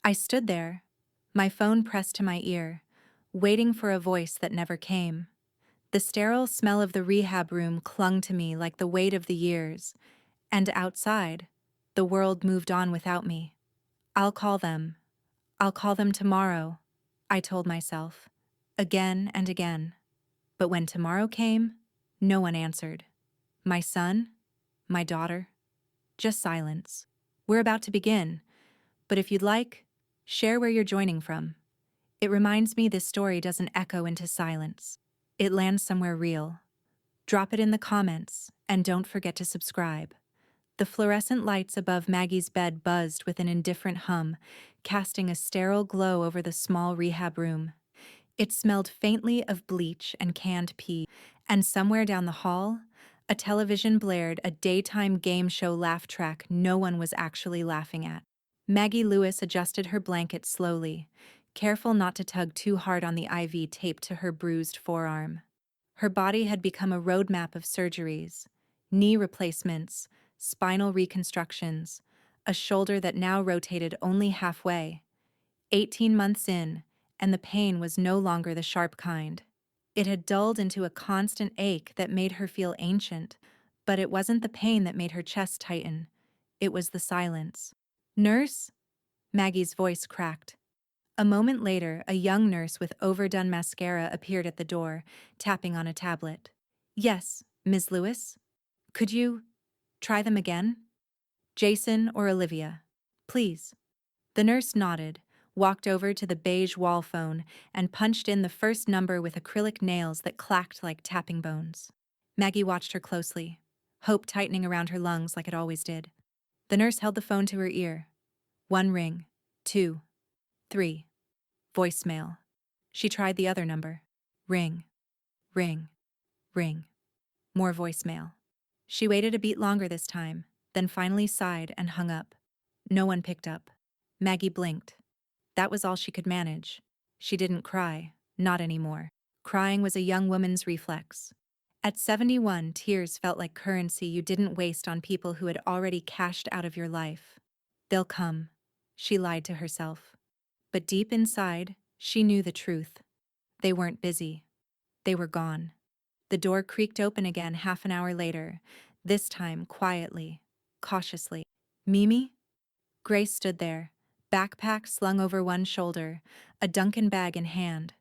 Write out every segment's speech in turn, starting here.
I stood there, my phone pressed to my ear, waiting for a voice that never came. The sterile smell of the rehab room clung to me like the weight of the years, and outside, the world moved on without me. I'll call them. I'll call them tomorrow, I told myself, again and again. But when tomorrow came, no one answered. My son? My daughter? Just silence. We're about to begin, but if you'd like, share where you're joining from. It reminds me this story doesn't echo into silence. It lands somewhere real. Drop it in the comments, and don't forget to subscribe. The fluorescent lights above Maggie's bed buzzed with an indifferent hum, casting a sterile glow over the small rehab room. It smelled faintly of bleach and canned pee, and somewhere down the hall, a television blared a daytime game show laugh track no one was actually laughing at. Maggie Lewis adjusted her blanket slowly, careful not to tug too hard on the IV taped to her bruised forearm. Her body had become a roadmap of surgeries, knee replacements, spinal reconstructions, a shoulder that now rotated only halfway. 18 months in, and the pain was no longer the sharp kind. It had dulled into a constant ache that made her feel ancient, but it wasn't the pain that made her chest tighten. It was the silence. "Nurse?" Maggie's voice cracked. A moment later, a young nurse with overdone mascara appeared at the door, tapping on a tablet. "Yes, Ms. Lewis? Could you try them again? Jason or Olivia? Please." The nurse nodded, walked over to the beige wall phone, and punched in the first number with acrylic nails that clacked like tapping bones. Maggie watched her closely, hope tightening around her lungs like it always did. The nurse held the phone to her ear. One ring, two, three. Voicemail. She tried the other number. Ring, ring, ring. More voicemail. She waited a beat longer this time, then finally sighed and hung up. No one picked up. Maggie blinked. That was all she could manage. She didn't cry, not anymore. Crying was a young woman's reflex. At 71, tears felt like currency you didn't waste on people who had already cashed out of your life. They'll come, she lied to herself. But deep inside, she knew the truth. They weren't busy. They were gone. The door creaked open again half an hour later, this time quietly, cautiously. "Mimi?" Grace stood there, backpack slung over one shoulder, a Duncan bag in hand.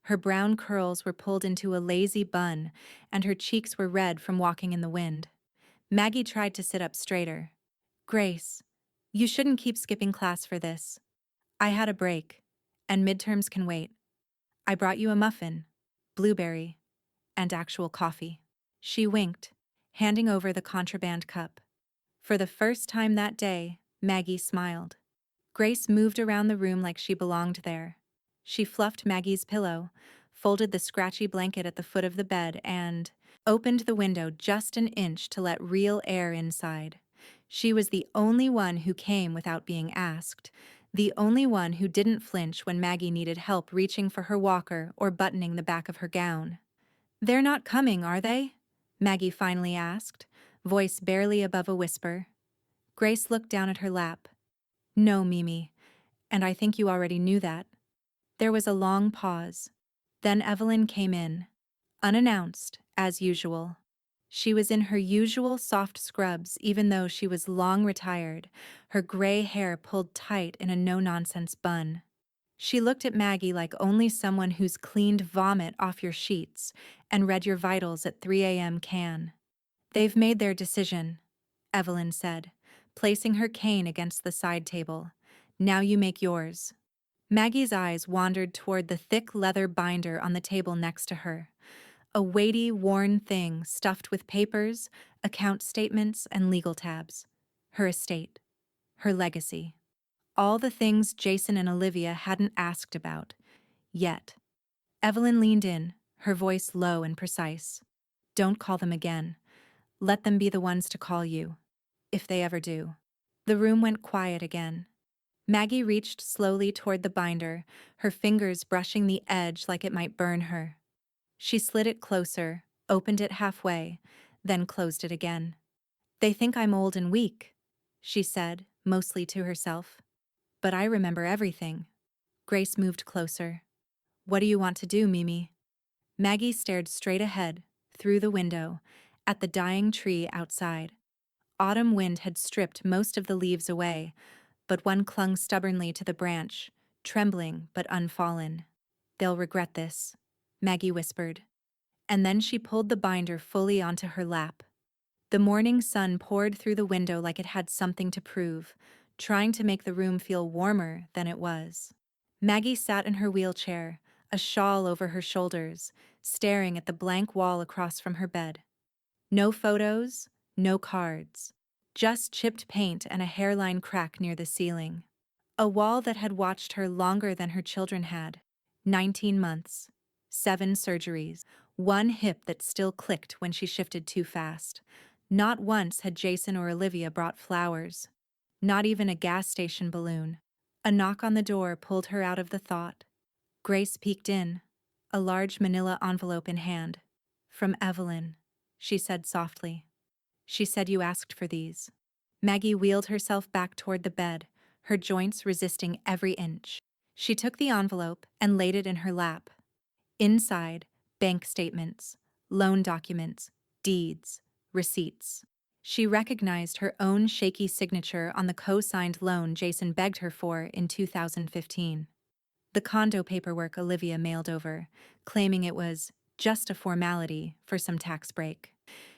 Her brown curls were pulled into a lazy bun, and her cheeks were red from walking in the wind. Maggie tried to sit up straighter. "Grace, you shouldn't keep skipping class for this. I had a break, and midterms can wait. I brought you a muffin, blueberry, and actual coffee." She winked, handing over the contraband cup. For the first time that day, Maggie smiled. Grace moved around the room like she belonged there. She fluffed Maggie's pillow, folded the scratchy blanket at the foot of the bed, and opened the window just an inch to let real air inside. She was the only one who came without being asked, the only one who didn't flinch when Maggie needed help reaching for her walker or buttoning the back of her gown. "They're not coming, are they?" Maggie finally asked, voice barely above a whisper. Grace looked down at her lap. "No, Mimi, and I think you already knew that." There was a long pause. Then Evelyn came in, unannounced, as usual. She was in her usual soft scrubs even though she was long retired, her gray hair pulled tight in a no-nonsense bun. She looked at Maggie like only someone who's cleaned vomit off your sheets and read your vitals at 3 a.m. can. "They've made their decision," Evelyn said, placing her cane against the side table. "Now you make yours." Maggie's eyes wandered toward the thick leather binder on the table next to her. A weighty, worn thing stuffed with papers, account statements, and legal tabs. Her estate. Her legacy. All the things Jason and Olivia hadn't asked about. Yet. Evelyn leaned in, her voice low and precise. "Don't call them again. Let them be the ones to call you. If they ever do." The room went quiet again. Maggie reached slowly toward the binder, her fingers brushing the edge like it might burn her. She slid it closer, opened it halfway, then closed it again. "They think I'm old and weak," she said, mostly to herself. But I remember everything. Grace moved closer. What do you want to do, Mimi? Maggie stared straight ahead, through the window, at the dying tree outside. Autumn wind had stripped most of the leaves away, but one clung stubbornly to the branch, trembling but unfallen. They'll regret this, Maggie whispered. And then she pulled the binder fully onto her lap. The morning sun poured through the window like it had something to prove, trying to make the room feel warmer than it was. Maggie sat in her wheelchair, a shawl over her shoulders, staring at the blank wall across from her bed. No photos, no cards. Just chipped paint and a hairline crack near the ceiling. A wall that had watched her longer than her children had. 19 months. 7 surgeries. One hip that still clicked when she shifted too fast. Not once had Jason or Olivia brought flowers. Not even a gas station balloon. A knock on the door pulled her out of the thought. Grace peeked in, a large manila envelope in hand. From Evelyn, she said softly. She said you asked for these. Maggie wheeled herself back toward the bed, her joints resisting every inch. She took the envelope and laid it in her lap. Inside, bank statements, loan documents, deeds, receipts. She recognized her own shaky signature on the co-signed loan Jason begged her for in 2015. The condo paperwork Olivia mailed over, claiming it was just a formality for some tax break.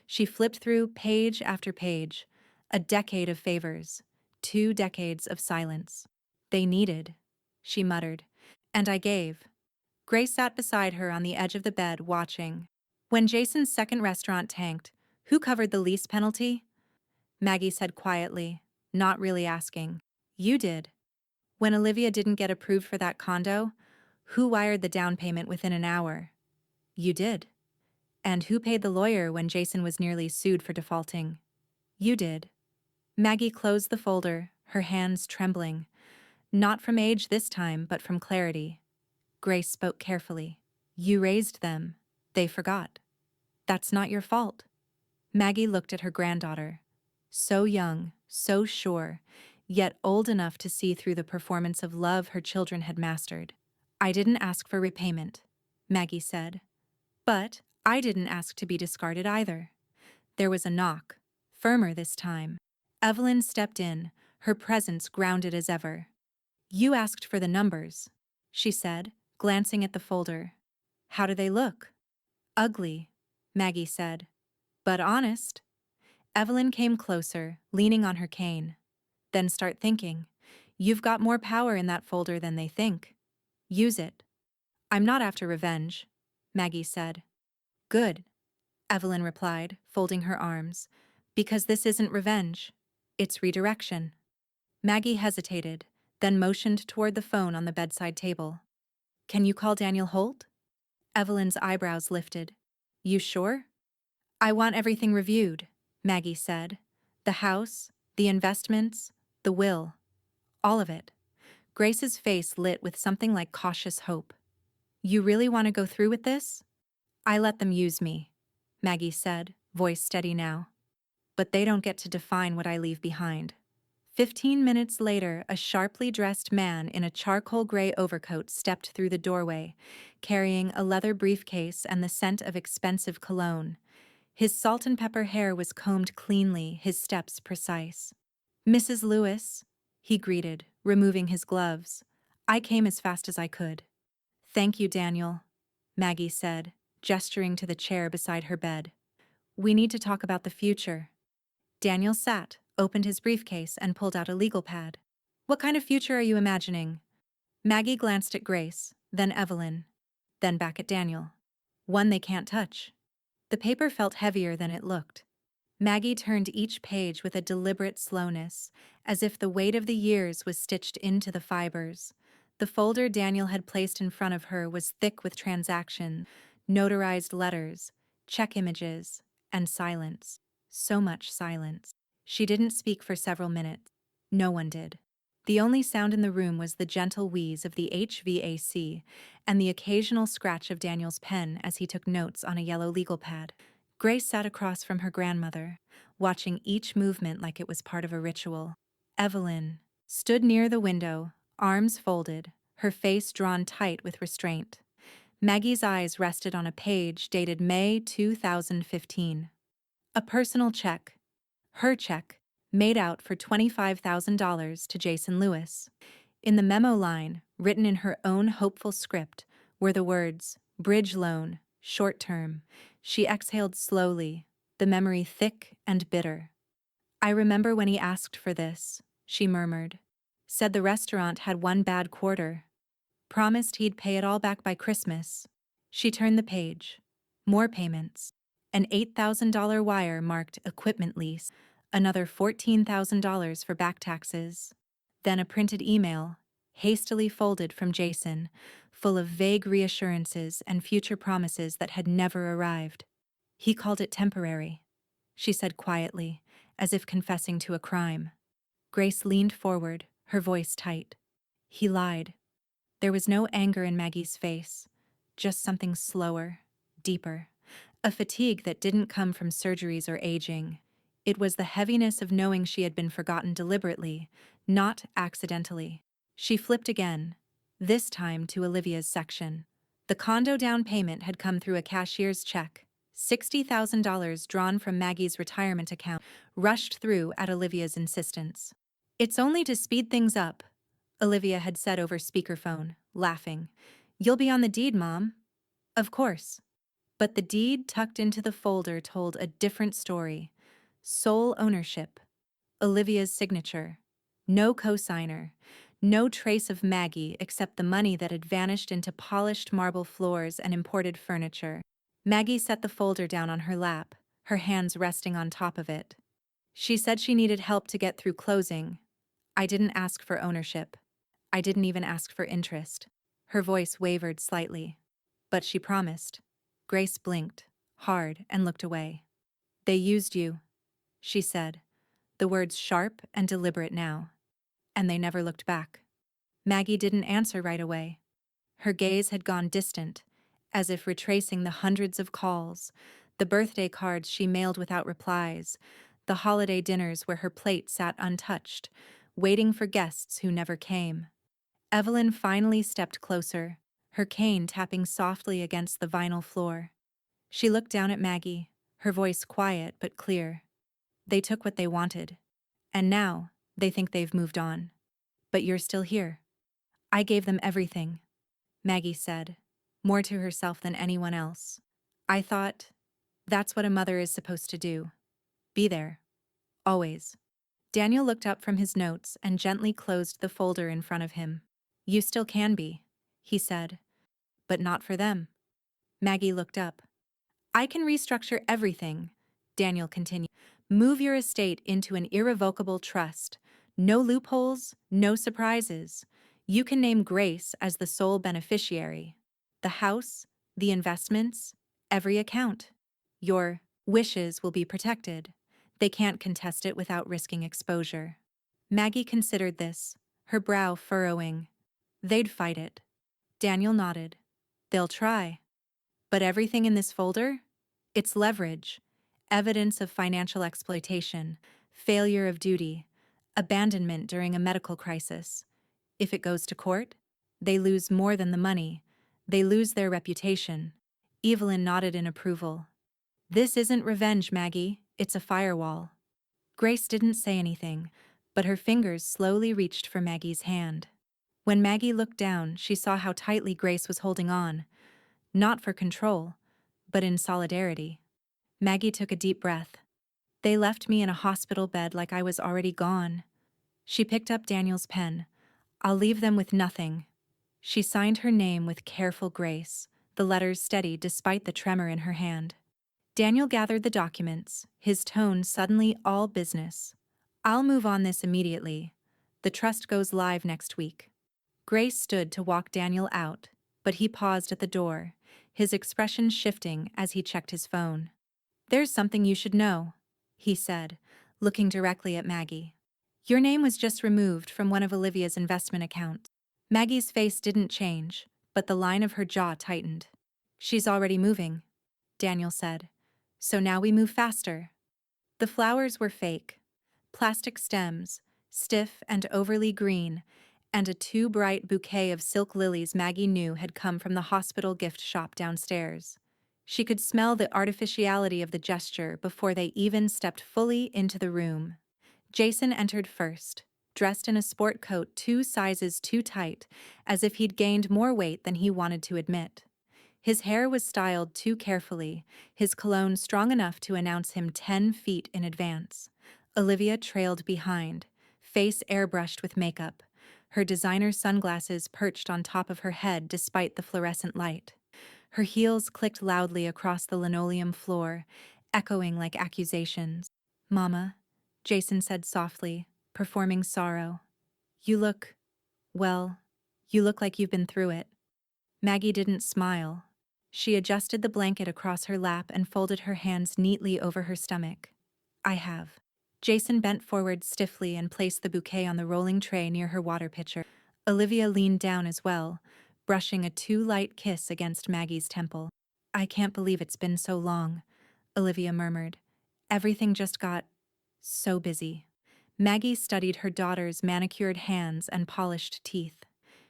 She flipped through page after page, a decade of favors, 2 decades of silence. They needed, she muttered, and I gave. Grace sat beside her on the edge of the bed, watching. When Jason's second restaurant tanked, who covered the lease penalty? Maggie said quietly, not really asking. You did. When Olivia didn't get approved for that condo, who wired the down payment within an hour? You did. And who paid the lawyer when Jason was nearly sued for defaulting? You did. Maggie closed the folder, her hands trembling. Not from age this time, but from clarity. Grace spoke carefully. You raised them. They forgot. That's not your fault. Maggie looked at her granddaughter. So young, so sure, yet old enough to see through the performance of love her children had mastered. I didn't ask for repayment, Maggie said. But I didn't ask to be discarded either. There was a knock, firmer this time. Evelyn stepped in, her presence grounded as ever. You asked for the numbers, she said, glancing at the folder. How do they look? Ugly, Maggie said. But honest. Evelyn came closer, leaning on her cane. Then start thinking. You've got more power in that folder than they think. Use it. I'm not after revenge, Maggie said. Good, Evelyn replied, folding her arms. Because this isn't revenge. It's redirection. Maggie hesitated, then motioned toward the phone on the bedside table. Can you call Daniel Holt? Evelyn's eyebrows lifted. You sure? I want everything reviewed, Maggie said. The house, the investments, the will. All of it. Grace's face lit with something like cautious hope. You really want to go through with this? I let them use me, Maggie said, voice steady now. But they don't get to define what I leave behind. 15 minutes later, a sharply dressed man in a charcoal gray overcoat stepped through the doorway, carrying a leather briefcase and the scent of expensive cologne. His salt and pepper hair was combed cleanly, his steps precise. Mrs. Lewis, he greeted, removing his gloves. I came as fast as I could. Thank you, Daniel, Maggie said, gesturing to the chair beside her bed. We need to talk about the future. Daniel sat, opened his briefcase, and pulled out a legal pad. What kind of future are you imagining? Maggie glanced at Grace, then Evelyn, then back at Daniel. One they can't touch. The paper felt heavier than it looked. Maggie turned each page with a deliberate slowness, as if the weight of the years was stitched into the fibers. The folder Daniel had placed in front of her was thick with transactions, notarized letters, check images, and silence. So much silence. She didn't speak for several minutes. No one did. The only sound in the room was the gentle wheeze of the HVAC and the occasional scratch of Daniel's pen as he took notes on a yellow legal pad. Grace sat across from her grandmother, watching each movement like it was part of a ritual. Evelyn stood near the window, arms folded, her face drawn tight with restraint. Maggie's eyes rested on a page dated May 2015. A personal check. Her check, made out for $25,000 to Jason Lewis. In the memo line, written in her own hopeful script, were the words, "Bridge loan, short term." She exhaled slowly, the memory thick and bitter. "I remember when he asked for this," she murmured. "Said the restaurant had one bad quarter. Promised he'd pay it all back by Christmas." She turned the page. More payments. An $8,000 wire marked equipment lease, another $14,000 for back taxes. Then a printed email, hastily folded from Jason, full of vague reassurances and future promises that had never arrived. "He called it temporary," she said quietly, as if confessing to a crime. Grace leaned forward, her voice tight. "He lied." There was no anger in Maggie's face, just something slower, deeper. A fatigue that didn't come from surgeries or aging. It was the heaviness of knowing she had been forgotten deliberately, not accidentally. She flipped again, this time to Olivia's section. The condo down payment had come through a cashier's check. $60,000 drawn from Maggie's retirement account rushed through at Olivia's insistence. "It's only to speed things up," Olivia had said over speakerphone, laughing. "You'll be on the deed, Mom." "Of course." But the deed tucked into the folder told a different story. Sole ownership. Olivia's signature. No cosigner. No trace of Maggie except the money that had vanished into polished marble floors and imported furniture. Maggie set the folder down on her lap, her hands resting on top of it. "She said she needed help to get through closing. I didn't ask for ownership. I didn't even ask for interest." Her voice wavered slightly. "But she promised." Grace blinked, hard, and looked away. "They used you," she said, the words sharp and deliberate now. "And they never looked back." Maggie didn't answer right away. Her gaze had gone distant, as if retracing the hundreds of calls, the birthday cards she mailed without replies, the holiday dinners where her plate sat untouched, waiting for guests who never came. Evelyn finally stepped closer, her cane tapping softly against the vinyl floor. She looked down at Maggie, her voice quiet but clear. "They took what they wanted. And now, they think they've moved on. But you're still here." "I gave them everything," Maggie said, more to herself than anyone else. "I thought, that's what a mother is supposed to do. Be there. Always." Daniel looked up from his notes and gently closed the folder in front of him. "You still can be," he said. "But not for them." Maggie looked up. "I can restructure everything," Daniel continued. "Move your estate into an irrevocable trust. No loopholes, no surprises. You can name Grace as the sole beneficiary. The house, the investments, every account. Your wishes will be protected. They can't contest it without risking exposure." Maggie considered this, her brow furrowing. "They'd fight it." Daniel nodded. "They'll try. But everything in this folder? It's leverage, evidence of financial exploitation, failure of duty, abandonment during a medical crisis. If it goes to court, they lose more than the money. They lose their reputation." Evelyn nodded in approval. "This isn't revenge, Maggie. It's a firewall." Grace didn't say anything, but her fingers slowly reached for Maggie's hand. When Maggie looked down, she saw how tightly Grace was holding on, not for control, but in solidarity. Maggie took a deep breath. "They left me in a hospital bed like I was already gone." She picked up Daniel's pen. "I'll leave them with nothing." She signed her name with careful grace, the letters steady despite the tremor in her hand. Daniel gathered the documents, his tone suddenly all business. "I'll move on this immediately. The trust goes live next week." Grace stood to walk Daniel out, but he paused at the door, his expression shifting as he checked his phone. "There's something you should know," he said, looking directly at Maggie. "Your name was just removed from one of Olivia's investment accounts." Maggie's face didn't change, but the line of her jaw tightened. "She's already moving," Daniel said. "So now we move faster." The flowers were fake. Plastic stems, stiff and overly green, and a too-bright bouquet of silk lilies Maggie knew had come from the hospital gift shop downstairs. She could smell the artificiality of the gesture before they even stepped fully into the room. Jason entered first, dressed in a sport coat 2 sizes too tight, as if he'd gained more weight than he wanted to admit. His hair was styled too carefully, his cologne strong enough to announce him 10 feet in advance. Olivia trailed behind, face airbrushed with makeup, her designer sunglasses perched on top of her head despite the fluorescent light. Her heels clicked loudly across the linoleum floor, echoing like accusations. "Mama," Jason said softly, performing sorrow. "You look, well, you look like you've been through it." Maggie didn't smile. She adjusted the blanket across her lap and folded her hands neatly over her stomach. "I have." Jason bent forward stiffly and placed the bouquet on the rolling tray near her water pitcher. Olivia leaned down as well, brushing a too light kiss against Maggie's temple. "I can't believe it's been so long," Olivia murmured. "Everything just got so busy." Maggie studied her daughter's manicured hands and polished teeth.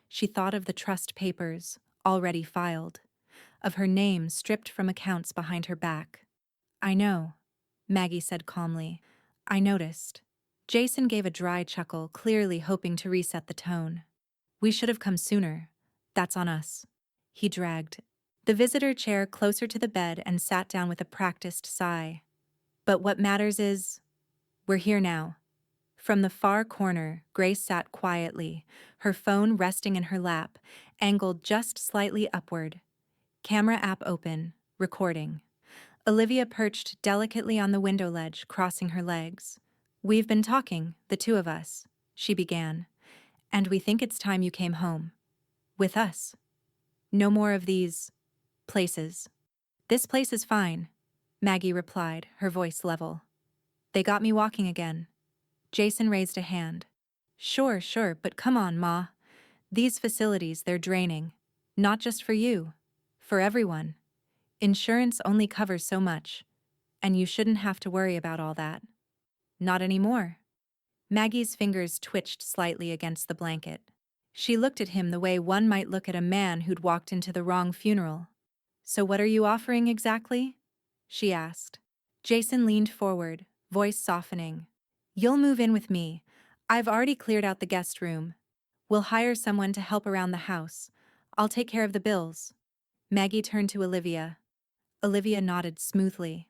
She thought of the trust papers, already filed, of her name stripped from accounts behind her back. "I know," Maggie said calmly. "I noticed." Jason gave a dry chuckle, clearly hoping to reset the tone. "We should have come sooner. That's on us." He dragged the visitor chair closer to the bed and sat down with a practiced sigh. "But what matters is, we're here now." From the far corner, Grace sat quietly, her phone resting in her lap, angled just slightly upward. Camera app open, recording. Olivia perched delicately on the window ledge, crossing her legs. "We've been talking, the two of us," she began, "and we think it's time you came home. With us. No more of these places." "This place is fine," Maggie replied, her voice level. "They got me walking again." Jason raised a hand. Sure, but come on, Ma. These facilities, they're draining. Not just for you. For everyone. Insurance only covers so much. And you shouldn't have to worry about all that. Not anymore." Maggie's fingers twitched slightly against the blanket. She looked at him the way one might look at a man who'd walked into the wrong funeral. "So what are you offering exactly?" she asked. Jason leaned forward, voice softening. "You'll move in with me. I've already cleared out the guest room. We'll hire someone to help around the house. I'll take care of the bills." Maggie turned to Olivia. Olivia nodded smoothly.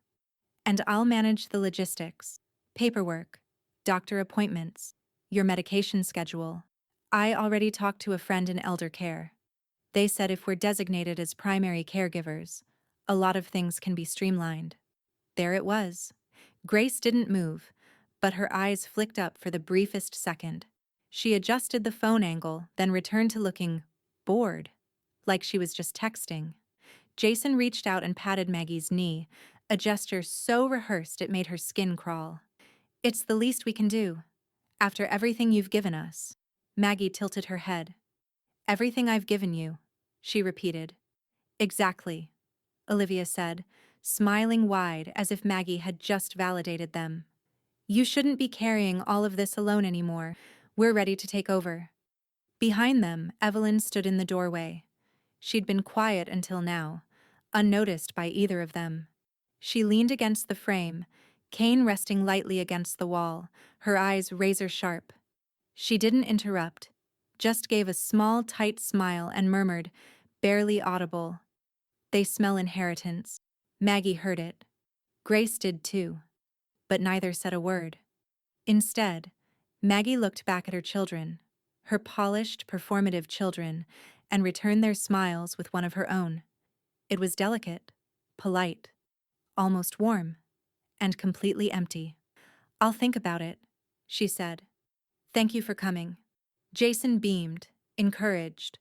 "And I'll manage the logistics. Paperwork. Doctor appointments. Your medication schedule. I already talked to a friend in elder care. They said if we're designated as primary caregivers, a lot of things can be streamlined." There it was. Grace didn't move, but her eyes flicked up for the briefest second. She adjusted the phone angle, then returned to looking bored, like she was just texting. Jason reached out and patted Maggie's knee, a gesture so rehearsed it made her skin crawl. "It's the least we can do. After everything you've given us." Maggie tilted her head. "Everything I've given you," she repeated. "Exactly," Olivia said, smiling wide as if Maggie had just validated them. "You shouldn't be carrying all of this alone anymore. We're ready to take over." Behind them, Evelyn stood in the doorway. She'd been quiet until now, unnoticed by either of them. She leaned against the frame, cane resting lightly against the wall, her eyes razor-sharp. She didn't interrupt, just gave a small, tight smile and murmured, barely audible, "They smell inheritance." Maggie heard it. Grace did too. But neither said a word. Instead, Maggie looked back at her children, her polished, performative children, and returned their smiles with one of her own. It was delicate, polite, almost warm, and completely empty. "I'll think about it," she said. "Thank you for coming." Jason beamed, encouraged.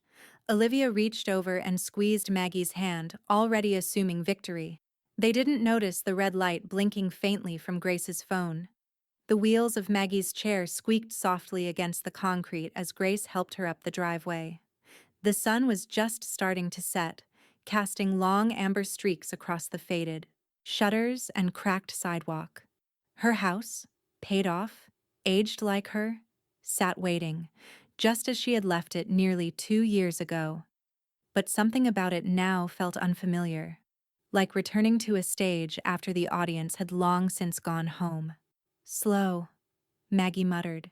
Olivia reached over and squeezed Maggie's hand, already assuming victory. They didn't notice the red light blinking faintly from Grace's phone. The wheels of Maggie's chair squeaked softly against the concrete as Grace helped her up the driveway. The sun was just starting to set, casting long amber streaks across the faded shutters and cracked sidewalk. Her house, paid off, aged like her, sat waiting, just as she had left it nearly 2 years ago. But something about it now felt unfamiliar, like returning to a stage after the audience had long since gone home. Slow, Maggie muttered,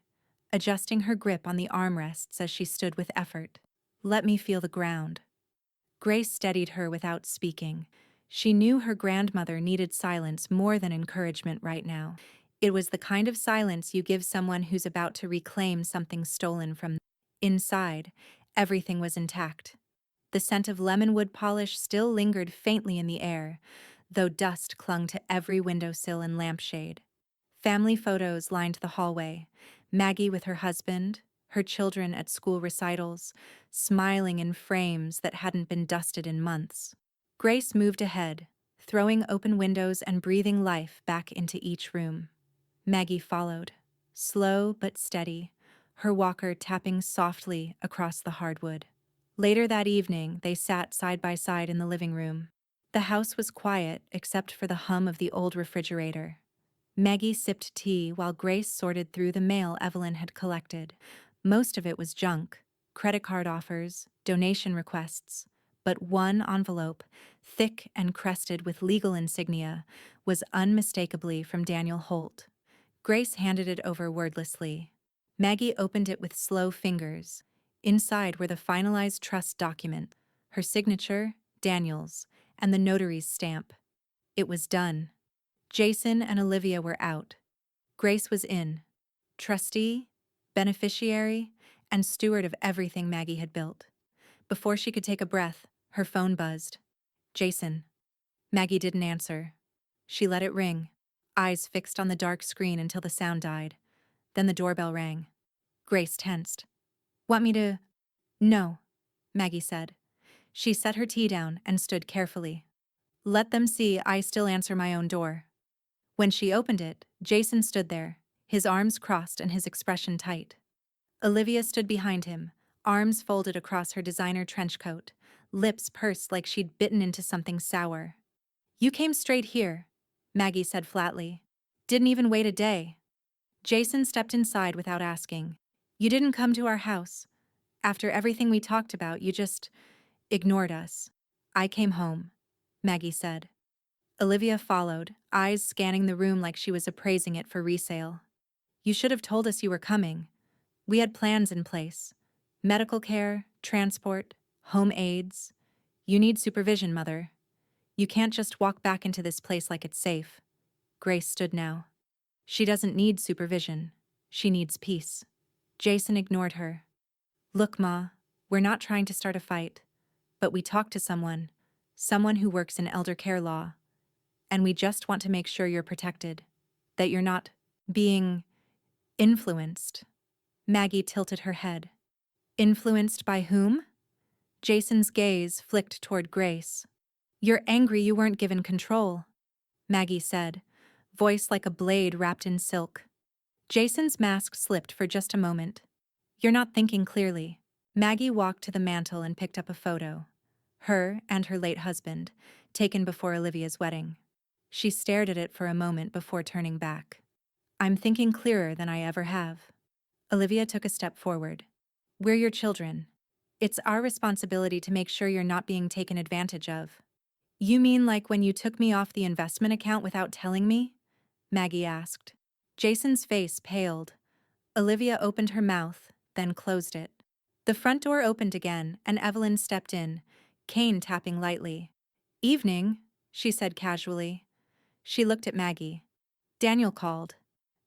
adjusting her grip on the armrests as she stood with effort. Let me feel the ground. Grace steadied her without speaking. She knew her grandmother needed silence more than encouragement right now. It was the kind of silence you give someone who's about to reclaim something stolen from them. Inside, everything was intact. The scent of lemon wood polish still lingered faintly in the air, though dust clung to every windowsill and lampshade. Family photos lined the hallway, Maggie with her husband, her children at school recitals, smiling in frames that hadn't been dusted in months. Grace moved ahead, throwing open windows and breathing life back into each room. Maggie followed, slow but steady, her walker tapping softly across the hardwood. Later that evening, they sat side by side in the living room. The house was quiet except for the hum of the old refrigerator. Maggie sipped tea while Grace sorted through the mail Evelyn had collected. Most of it was junk, credit card offers, donation requests, but one envelope, thick and crested with legal insignia, was unmistakably from Daniel Holt. Grace handed it over wordlessly. Maggie opened it with slow fingers. Inside were the finalized trust document, her signature, Daniel's, and the notary's stamp. It was done. Jason and Olivia were out. Grace was in. Trustee, beneficiary, and steward of everything Maggie had built. Before she could take a breath, her phone buzzed. Jason. Maggie didn't answer. She let it ring, eyes fixed on the dark screen until the sound died. Then the doorbell rang. Grace tensed. Want me to? No, Maggie said. She set her tea down and stood carefully. Let them see I still answer my own door. When she opened it, Jason stood there, his arms crossed and his expression tight. Olivia stood behind him, arms folded across her designer trench coat, lips pursed like she'd bitten into something sour. You came straight here, Maggie said flatly. Didn't even wait a day. Jason stepped inside without asking. You didn't come to our house. After everything we talked about, you just ignored us. I came home, Maggie said. Olivia followed, eyes scanning the room like she was appraising it for resale. You should have told us you were coming. We had plans in place. Medical care, transport, home aides. You need supervision, Mother. You can't just walk back into this place like it's safe. Grace stood now. She doesn't need supervision. She needs peace. Jason ignored her. Look, Ma, we're not trying to start a fight. But we talked to someone who works in elder care law. And we just want to make sure you're protected, that you're not being influenced. Maggie tilted her head. Influenced by whom? Jason's gaze flicked toward Grace. You're angry you weren't given control, Maggie said, voice like a blade wrapped in silk. Jason's mask slipped for just a moment. You're not thinking clearly. Maggie walked to the mantel and picked up a photo. Her and her late husband, taken before Olivia's wedding. She stared at it for a moment before turning back. I'm thinking clearer than I ever have. Olivia took a step forward. We're your children. It's our responsibility to make sure you're not being taken advantage of. You mean like when you took me off the investment account without telling me? Maggie asked. Jason's face paled. Olivia opened her mouth, then closed it. The front door opened again, and Evelyn stepped in, cane tapping lightly. Evening, she said casually. She looked at Maggie. Daniel called.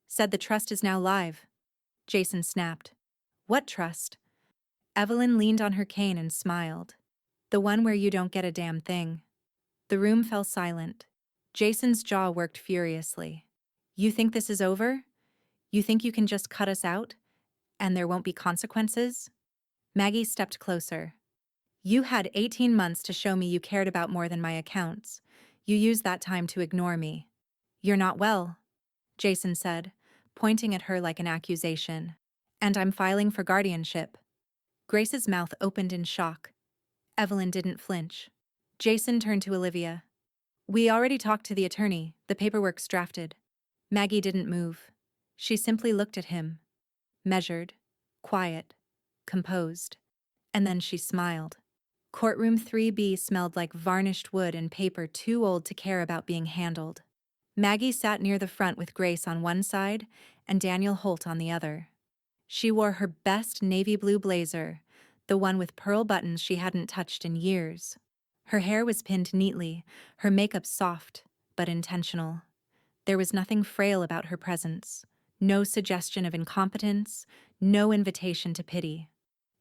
Said the trust is now live. Jason snapped. What trust? Evelyn leaned on her cane and smiled. The one where you don't get a damn thing. The room fell silent. Jason's jaw worked furiously. You think this is over? You think you can just cut us out? And there won't be consequences? Maggie stepped closer. You had 18 months to show me you cared about more than my accounts. You used that time to ignore me. You're not well, Jason said, pointing at her like an accusation. And I'm filing for guardianship. Grace's mouth opened in shock. Evelyn didn't flinch. Jason turned to Olivia. We already talked to the attorney, the paperwork's drafted. Maggie didn't move. She simply looked at him. Measured, quiet, composed. And then she smiled. Courtroom 3B smelled like varnished wood and paper too old to care about being handled. Maggie sat near the front with Grace on one side and Daniel Holt on the other. She wore her best navy blue blazer, the one with pearl buttons she hadn't touched in years. Her hair was pinned neatly, her makeup soft, but intentional. There was nothing frail about her presence, no suggestion of incompetence, no invitation to pity.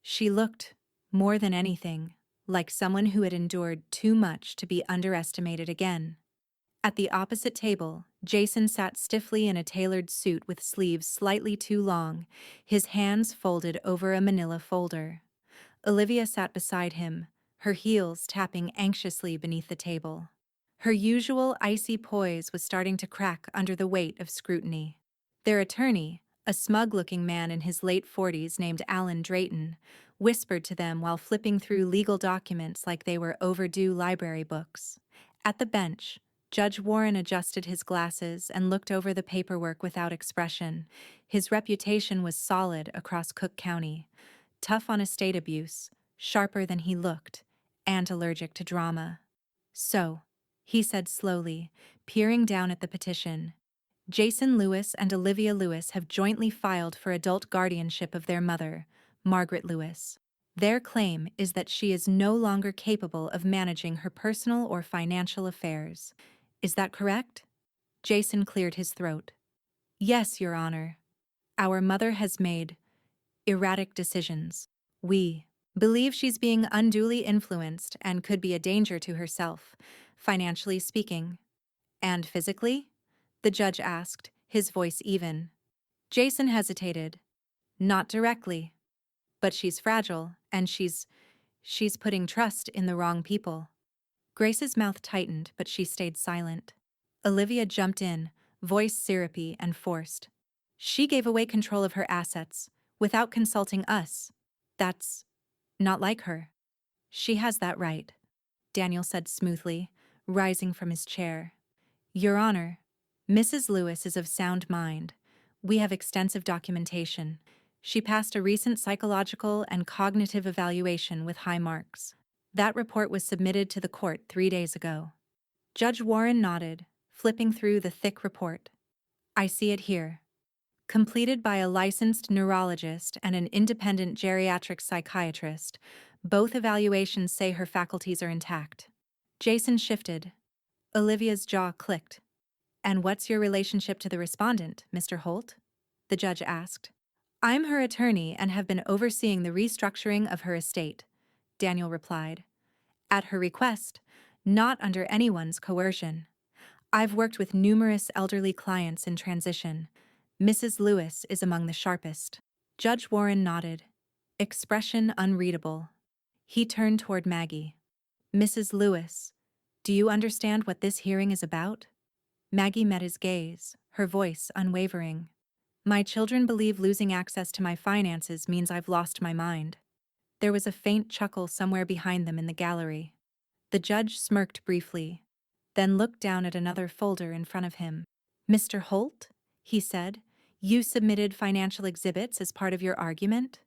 She looked, more than anything, like someone who had endured too much to be underestimated again. At the opposite table, Jason sat stiffly in a tailored suit with sleeves slightly too long, his hands folded over a manila folder. Olivia sat beside him, her heels tapping anxiously beneath the table. Her usual icy poise was starting to crack under the weight of scrutiny. Their attorney, a smug-looking man in his late 40s named Alan Drayton, whispered to them while flipping through legal documents like they were overdue library books. At the bench, Judge Warren adjusted his glasses and looked over the paperwork without expression. His reputation was solid across Cook County. Tough on estate abuse, sharper than he looked, and allergic to drama. "So," he said slowly, peering down at the petition, "Jason Lewis and Olivia Lewis have jointly filed for adult guardianship of their mother, Margaret Lewis. Their claim is that she is no longer capable of managing her personal or financial affairs. Is that correct?" Jason cleared his throat. "Yes, Your Honor. Our mother has made erratic decisions. We believe she's being unduly influenced and could be a danger to herself, financially speaking." "And physically?" the judge asked, his voice even. Jason hesitated. "Not directly. But she's fragile, and she's putting trust in the wrong people." Grace's mouth tightened, but she stayed silent. Olivia jumped in, voice syrupy and forced. "She gave away control of her assets, without consulting us. That's not like her." "She has that right," Daniel said smoothly, rising from his chair. "Your Honor, Mrs. Lewis is of sound mind. We have extensive documentation. She passed a recent psychological and cognitive evaluation with high marks. That report was submitted to the court 3 days ago." Judge Warren nodded, flipping through the thick report. "I see it here. Completed by a licensed neurologist and an independent geriatric psychiatrist, both evaluations say her faculties are intact." Jason shifted. Olivia's jaw clicked. "And what's your relationship to the respondent, Mr. Holt?" the judge asked. "I'm her attorney and have been overseeing the restructuring of her estate," Daniel replied. "At her request, not under anyone's coercion. I've worked with numerous elderly clients in transition. Mrs. Lewis is among the sharpest." Judge Warren nodded, expression unreadable. He turned toward Maggie. "Mrs. Lewis, do you understand what this hearing is about?" Maggie met his gaze, her voice unwavering. "My children believe losing access to my finances means I've lost my mind." There was a faint chuckle somewhere behind them in the gallery. The judge smirked briefly, then looked down at another folder in front of him. "Mr. Holt," he said, "you submitted financial exhibits as part of your argument?"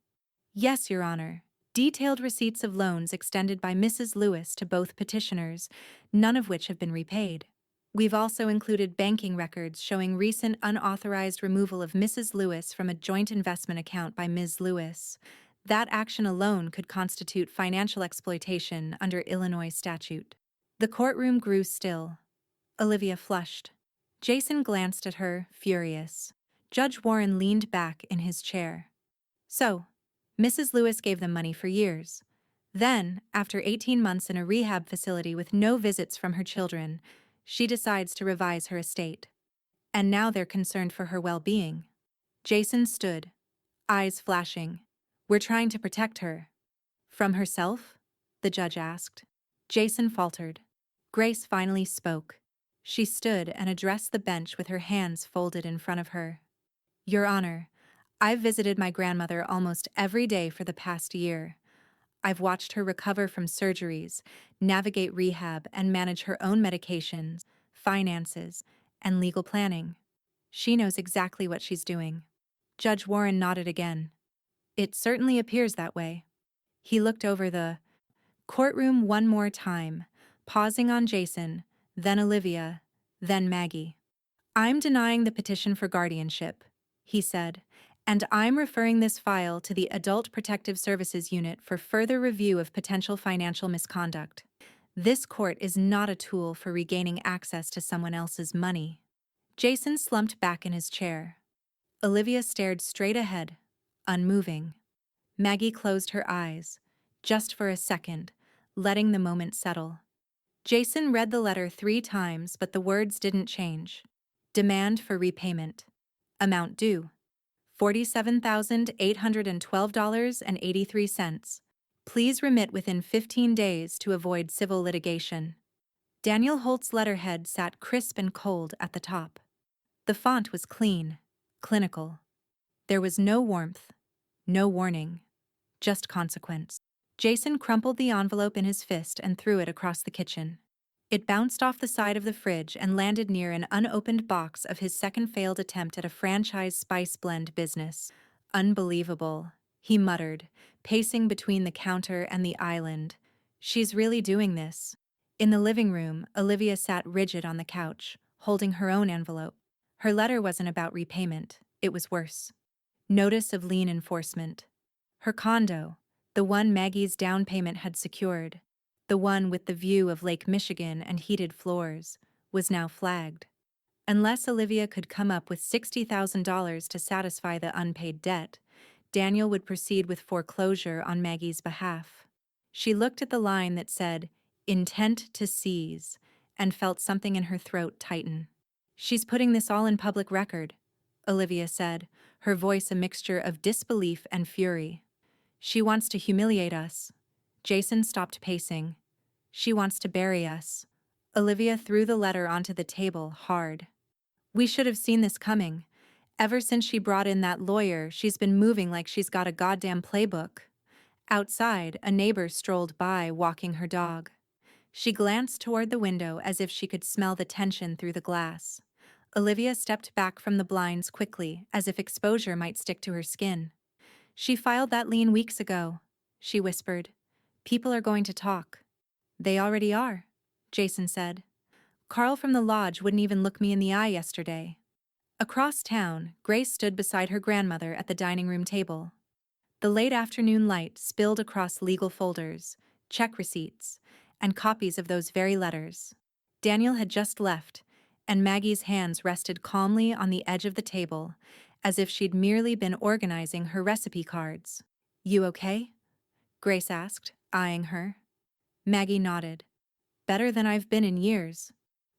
"Yes, Your Honor. Detailed receipts of loans extended by Mrs. Lewis to both petitioners, none of which have been repaid. We've also included banking records showing recent unauthorized removal of Mrs. Lewis from a joint investment account by Ms. Lewis. That action alone could constitute financial exploitation under Illinois statute." The courtroom grew still. Olivia flushed. Jason glanced at her, furious. Judge Warren leaned back in his chair. "So, Mrs. Lewis gave them money for years. Then, after 18 months in a rehab facility with no visits from her children, she decides to revise her estate. And now they're concerned for her well-being." Jason stood, eyes flashing. "We're trying to protect her." "From herself?" the judge asked. Jason faltered. Grace finally spoke. She stood and addressed the bench with her hands folded in front of her. "Your Honor, I've visited my grandmother almost every day for the past year. I've watched her recover from surgeries, navigate rehab, and manage her own medications, finances, and legal planning. She knows exactly what she's doing." Judge Warren nodded again. It certainly appears that way. He looked over the courtroom one more time, pausing on Jason, then Olivia, then Maggie. I'm denying the petition for guardianship, he said, and I'm referring this file to the Adult Protective Services Unit for further review of potential financial misconduct. This court is not a tool for regaining access to someone else's money. Jason slumped back in his chair. Olivia stared straight ahead, unmoving. Maggie closed her eyes, just for a second, letting the moment settle. Jason read the letter 3 times, but the words didn't change. Demand for repayment. Amount due. $47,812.83. Please remit within 15 days to avoid civil litigation. Daniel Holt's letterhead sat crisp and cold at the top. The font was clean, clinical. There was no warmth, no warning, just consequence. Jason crumpled the envelope in his fist and threw it across the kitchen. It bounced off the side of the fridge and landed near an unopened box of his second failed attempt at a franchise spice blend business. Unbelievable, he muttered, pacing between the counter and the island. She's really doing this. In the living room, Olivia sat rigid on the couch, holding her own envelope. Her letter wasn't about repayment, it was worse. Notice of lien enforcement. Her condo, the one Maggie's down payment had secured, the one with the view of Lake Michigan and heated floors, was now flagged. Unless Olivia could come up with $60,000 to satisfy the unpaid debt, Daniel would proceed with foreclosure on Maggie's behalf. She looked at the line that said, "Intent to seize," and felt something in her throat tighten. "She's putting this all in public record," Olivia said, her voice a mixture of disbelief and fury. "She wants to humiliate us." Jason stopped pacing. "She wants to bury us." Olivia threw the letter onto the table, hard. "We should have seen this coming. Ever since she brought in that lawyer, she's been moving like she's got a goddamn playbook." Outside, a neighbor strolled by, walking her dog. She glanced toward the window as if she could smell the tension through the glass. Olivia stepped back from the blinds quickly, as if exposure might stick to her skin. "She filed that lien weeks ago," she whispered. "People are going to talk." "They already are," Jason said. "Carl from the lodge wouldn't even look me in the eye yesterday." Across town, Grace stood beside her grandmother at the dining room table. The late afternoon light spilled across legal folders, check receipts, and copies of those very letters. Daniel had just left, and Maggie's hands rested calmly on the edge of the table, as if she'd merely been organizing her recipe cards. "You okay?" Grace asked, eyeing her. Maggie nodded. "Better than I've been in years."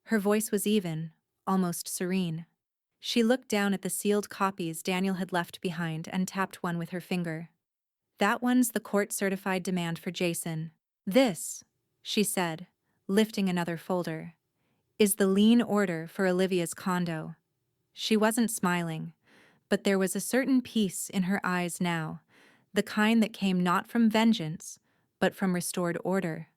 Her voice was even, almost serene. She looked down at the sealed copies Daniel had left behind and tapped one with her finger. "That one's the court-certified demand for Jason. This," she said, lifting another folder, "is the lien order for Olivia's condo." She wasn't smiling, but there was a certain peace in her eyes now, the kind that came not from vengeance, but from restored order.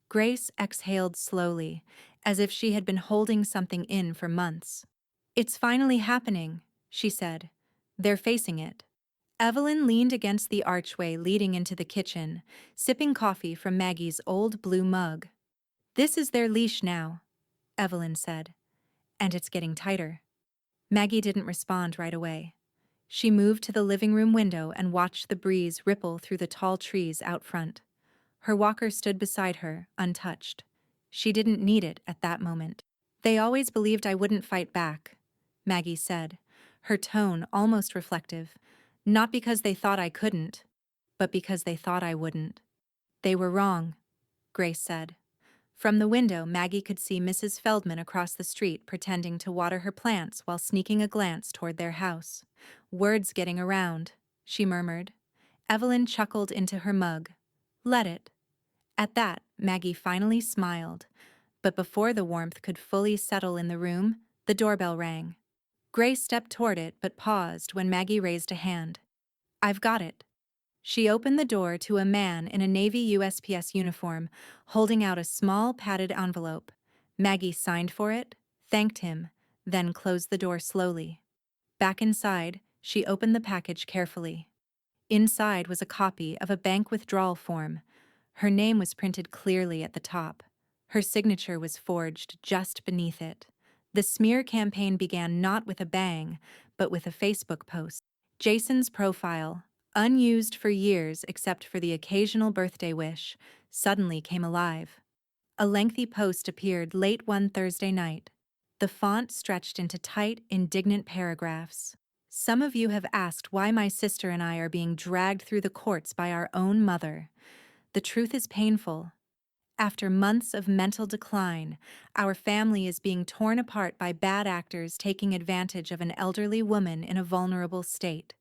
Grace exhaled slowly, as if she had been holding something in for months. "It's finally happening," she said. "They're facing it." Evelyn leaned against the archway leading into the kitchen, sipping coffee from Maggie's old blue mug. "This is their leash now," Evelyn said. "And it's getting tighter." Maggie didn't respond right away. She moved to the living room window and watched the breeze ripple through the tall trees out front. Her walker stood beside her, untouched. She didn't need it at that moment. "They always believed I wouldn't fight back," Maggie said, her tone almost reflective. "Not because they thought I couldn't, but because they thought I wouldn't." "They were wrong," Grace said. From the window, Maggie could see Mrs. Feldman across the street pretending to water her plants while sneaking a glance toward their house. "Words getting around," she murmured. Evelyn chuckled into her mug. "Let it." At that, Maggie finally smiled, but before the warmth could fully settle in the room, the doorbell rang. Grace stepped toward it but paused when Maggie raised a hand. "I've got it." She opened the door to a man in a Navy USPS uniform, holding out a small padded envelope. Maggie signed for it, thanked him, then closed the door slowly. Back inside, she opened the package carefully. Inside was a copy of a bank withdrawal form. Her name was printed clearly at the top. Her signature was forged just beneath it. The smear campaign began not with a bang, but with a Facebook post. Jason's profile, unused for years except for the occasional birthday wish, suddenly came alive. A lengthy post appeared late one Thursday night. The font stretched into tight, indignant paragraphs. Some of you have asked why my sister and I are being dragged through the courts by our own mother. The truth is painful. After months of mental decline, our family is being torn apart by bad actors taking advantage of an elderly woman in a vulnerable state.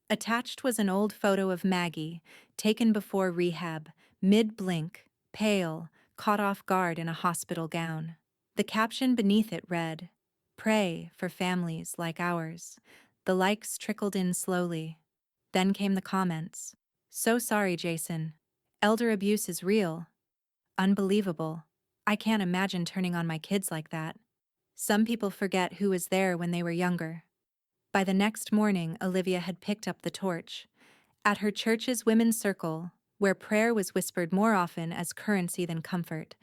Attached was an old photo of Maggie, taken before rehab, mid-blink, pale, caught off guard in a hospital gown. The caption beneath it read, "Pray for families like ours." The likes trickled in slowly. Then came the comments. "So sorry, Jason. Elder abuse is real. Unbelievable. I can't imagine turning on my kids like that." Some people forget who was there when they were younger. By the next morning, Olivia had picked up the torch. At her church's women's circle, where prayer was whispered more often as currency than comfort,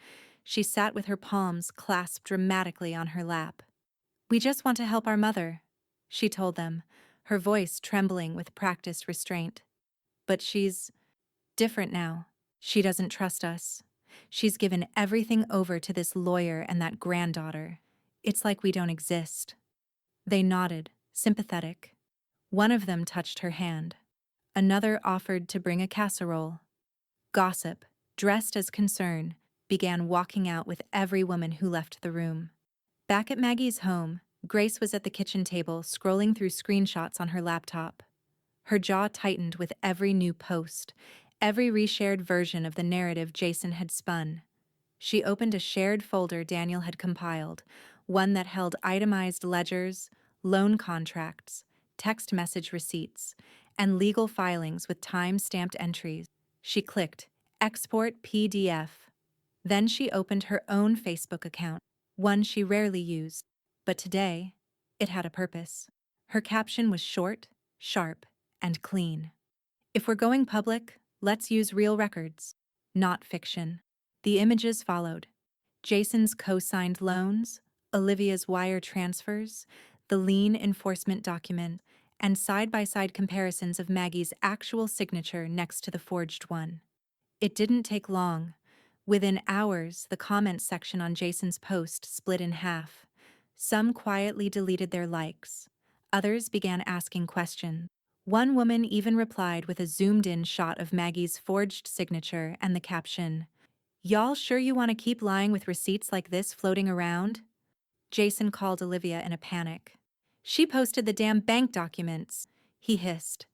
she sat with her palms clasped dramatically on her lap. "We just want to help our mother," she told them, her voice trembling with practiced restraint. "But she's different now. She doesn't trust us. She's given everything over to this lawyer and that granddaughter. It's like we don't exist." They nodded, sympathetic. One of them touched her hand. Another offered to bring a casserole. Gossip, dressed as concern, began walking out with every woman who left the room. Back at Maggie's home, Grace was at the kitchen table scrolling through screenshots on her laptop. Her jaw tightened with every new post, every reshared version of the narrative Jason had spun. She opened a shared folder Daniel had compiled, one that held itemized ledgers, loan contracts, text message receipts, and legal filings with time-stamped entries. She clicked, "Export PDF." Then she opened her own Facebook account, one she rarely used. But today, it had a purpose. Her caption was short, sharp, and clean. "If we're going public, let's use real records, not fiction." The images followed. Jason's co-signed loans, Olivia's wire transfers, the lien enforcement document, and side-by-side comparisons of Maggie's actual signature next to the forged one. It didn't take long. Within hours, the comments section on Jason's post split in half. Some quietly deleted their likes. Others began asking questions. One woman even replied with a zoomed-in shot of Maggie's forged signature and the caption, "Y'all sure you want to keep lying with receipts like this floating around?" Jason called Olivia in a panic. "She posted the damn bank documents," he hissed.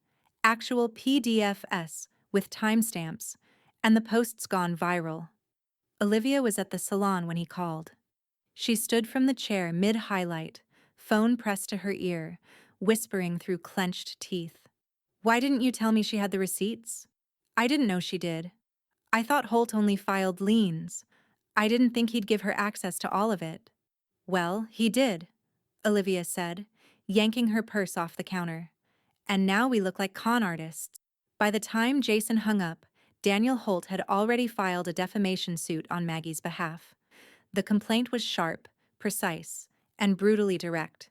"Actual PDFs with timestamps, and the post's gone viral." Olivia was at the salon when he called. She stood from the chair mid-highlight, phone pressed to her ear, whispering through clenched teeth. "Why didn't you tell me she had the receipts? I didn't know she did. I thought Holt only filed liens. I didn't think he'd give her access to all of it." "Well, he did," Olivia said, yanking her purse off the counter. "And now we look like con artists." By the time Jason hung up, Daniel Holt had already filed a defamation suit on Maggie's behalf. The complaint was sharp, precise, and brutally direct.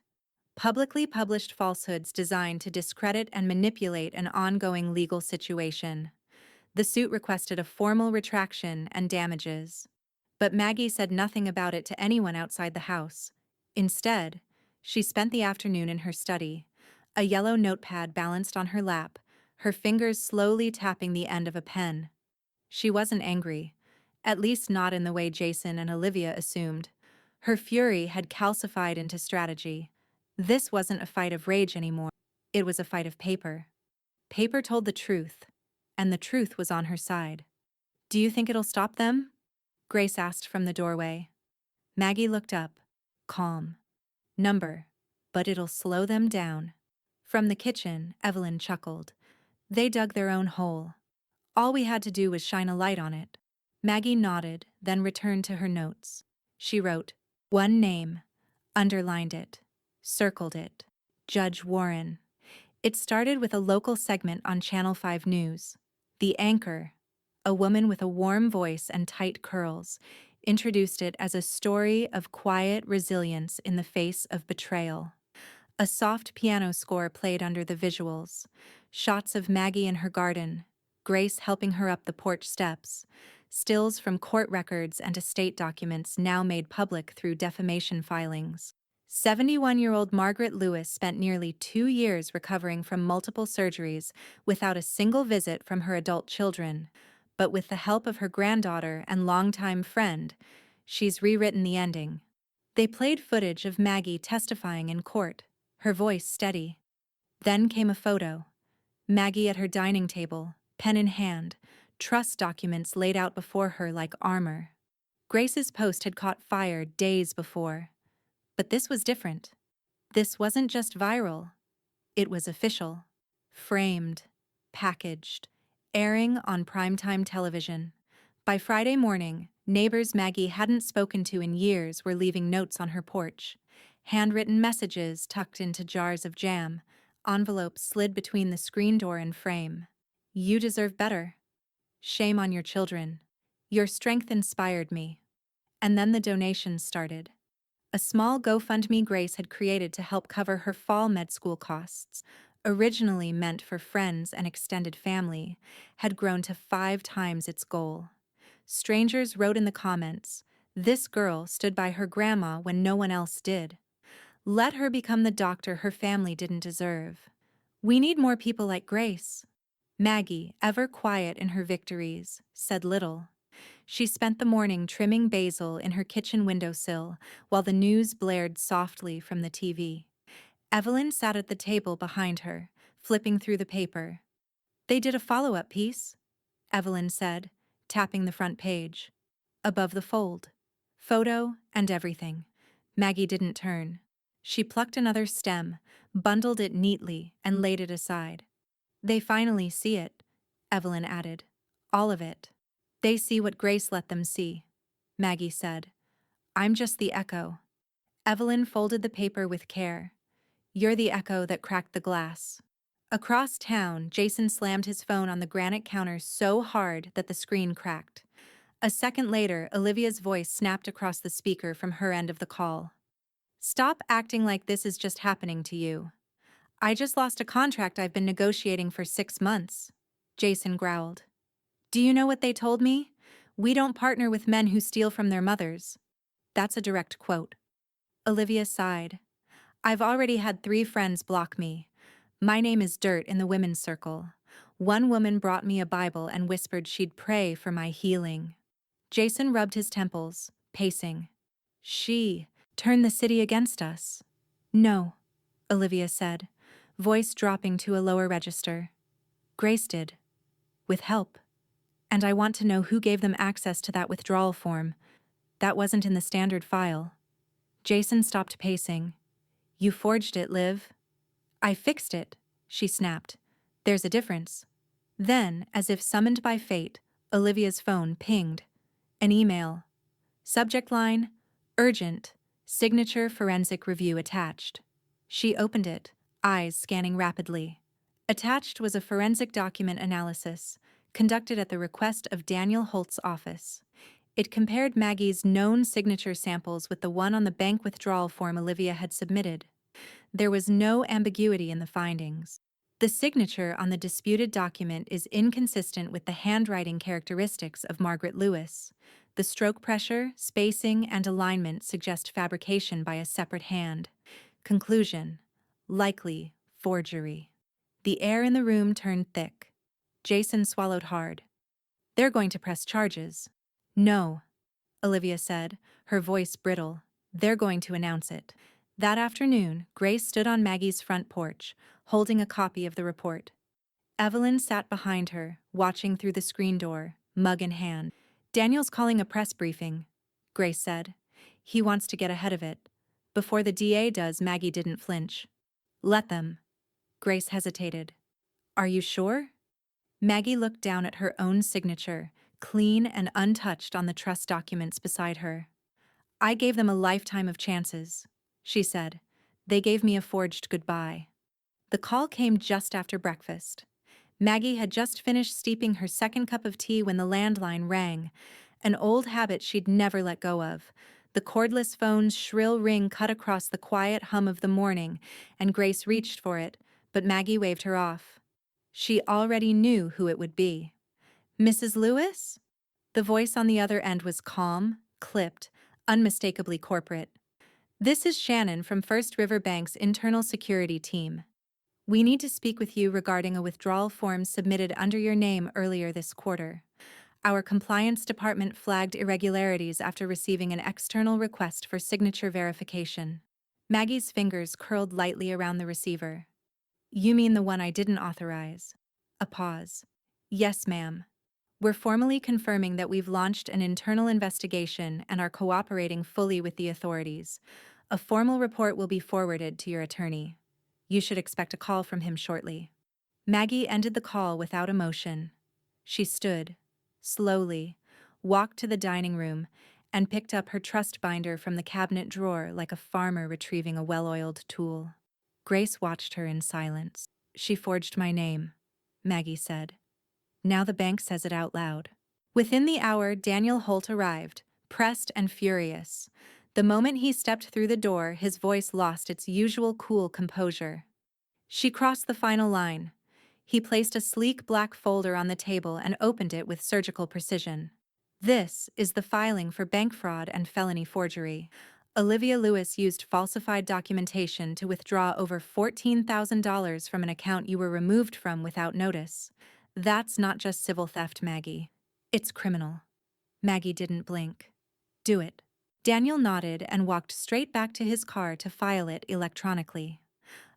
Publicly published falsehoods designed to discredit and manipulate an ongoing legal situation. The suit requested a formal retraction and damages. But Maggie said nothing about it to anyone outside the house. Instead, she spent the afternoon in her study, a yellow notepad balanced on her lap, her fingers slowly tapping the end of a pen. She wasn't angry, at least not in the way Jason and Olivia assumed. Her fury had calcified into strategy. This wasn't a fight of rage anymore. It was a fight of paper. Paper told the truth, and the truth was on her side. "Do you think it'll stop them?" Grace asked from the doorway. Maggie looked up, calm. "Number, but it'll slow them down." From the kitchen, Evelyn chuckled. "They dug their own hole. All we had to do was shine a light on it." Maggie nodded, then returned to her notes. She wrote, one name, underlined it, circled it. Judge Warren. It started with a local segment on Channel 5 News. The anchor, a woman with a warm voice and tight curls, introduced it as a story of quiet resilience in the face of betrayal. A soft piano score played under the visuals, shots of Maggie in her garden, Grace helping her up the porch steps, stills from court records and estate documents now made public through defamation filings. 71-year-old Margaret Lewis spent nearly 2 years recovering from multiple surgeries without a single visit from her adult children. But with the help of her granddaughter and longtime friend, she's rewritten the ending. They played footage of Maggie testifying in court, her voice steady. Then came a photo. Maggie at her dining table, pen in hand, trust documents laid out before her like armor. Grace's post had caught fire days before. But this was different. This wasn't just viral. It was official. Framed. Packaged. Airing on primetime television. By Friday morning, neighbors Maggie hadn't spoken to in years were leaving notes on her porch. Handwritten messages tucked into jars of jam. Envelopes slid between the screen door and frame. You deserve better. Shame on your children. Your strength inspired me. And then the donations started. A small GoFundMe Grace had created to help cover her fall med school costs, originally meant for friends and extended family, had grown to 5 times its goal. Strangers wrote in the comments, "This girl stood by her grandma when no one else did. Let her become the doctor her family didn't deserve. We need more people like Grace." Maggie, ever quiet in her victories, said little. She spent the morning trimming basil in her kitchen windowsill while the news blared softly from the TV. Evelyn sat at the table behind her, flipping through the paper. "They did a follow-up piece," Evelyn said, tapping the front page. Above the fold. Photo and everything. Maggie didn't turn. She plucked another stem, bundled it neatly, and laid it aside. "They finally see it," Evelyn added. "All of it. They see what Grace let them see," Maggie said. "I'm just the echo." Evelyn folded the paper with care. "You're the echo that cracked the glass." Across town, Jason slammed his phone on the granite counter so hard that the screen cracked. A second later, Olivia's voice snapped across the speaker from her end of the call. "Stop acting like this is just happening to you. I just lost a contract I've been negotiating for 6 months," Jason growled. "Do you know what they told me? We don't partner with men who steal from their mothers." That's a direct quote. Olivia sighed. "I've already had 3 friends block me. My name is dirt in the women's circle. One woman brought me a Bible and whispered she'd pray for my healing." Jason rubbed his temples, pacing. "She turned the city against us." "No," Olivia said, voice dropping to a lower register. "Grace did. With help. And I want to know who gave them access to that withdrawal form. That wasn't in the standard file." Jason stopped pacing. "You forged it, Liv." "I fixed it," she snapped. "There's a difference." Then, as if summoned by fate, Olivia's phone pinged. An email. Subject line, "Urgent, signature forensic review attached." She opened it, eyes scanning rapidly. Attached was a forensic document analysis, conducted at the request of Daniel Holt's office. It compared Maggie's known signature samples with the one on the bank withdrawal form Olivia had submitted. There was no ambiguity in the findings. The signature on the disputed document is inconsistent with the handwriting characteristics of Margaret Lewis. The stroke pressure, spacing, and alignment suggest fabrication by a separate hand. Conclusion: likely forgery. The air in the room turned thick. Jason swallowed hard. "They're going to press charges." "No," Olivia said, her voice brittle. "They're going to announce it." That afternoon, Grace stood on Maggie's front porch, holding a copy of the report. Evelyn sat behind her, watching through the screen door, mug in hand. "Daniel's calling a press briefing," Grace said. "He wants to get ahead of it. Before the DA does." Maggie didn't flinch. "Let them." Grace hesitated. "Are you sure?" Maggie looked down at her own signature, clean and untouched on the trust documents beside her. "I gave them a lifetime of chances," she said. "They gave me a forged goodbye." The call came just after breakfast. Maggie had just finished steeping her second cup of tea when the landline rang, an old habit she'd never let go of. The cordless phone's shrill ring cut across the quiet hum of the morning, and Grace reached for it, but Maggie waved her off. She already knew who it would be. "Mrs. Lewis?" The voice on the other end was calm, clipped, unmistakably corporate. "This is Shannon from First River Bank's internal security team. We need to speak with you regarding a withdrawal form submitted under your name earlier this quarter. Our compliance department flagged irregularities after receiving an external request for signature verification." Maggie's fingers curled lightly around the receiver. "You mean the one I didn't authorize?" A pause. "Yes, ma'am. We're formally confirming that we've launched an internal investigation and are cooperating fully with the authorities. A formal report will be forwarded to your attorney. You should expect a call from him shortly." Maggie ended the call without emotion. She stood, slowly, walked to the dining room, and picked up her trust binder from the cabinet drawer like a farmer retrieving a well-oiled tool. Grace watched her in silence. "She forged my name," Maggie said. Now the bank says it out loud. Within the hour, Daniel Holt arrived, pressed and furious. The moment he stepped through the door, his voice lost its usual cool composure. "She crossed the final line." He placed a sleek black folder on the table and opened it with surgical precision. "This is the filing for bank fraud and felony forgery. Olivia Lewis used falsified documentation to withdraw over $14,000 from an account you were removed from without notice. That's not just civil theft, Maggie. It's criminal." Maggie didn't blink. "Do it." Daniel nodded and walked straight back to his car to file it electronically.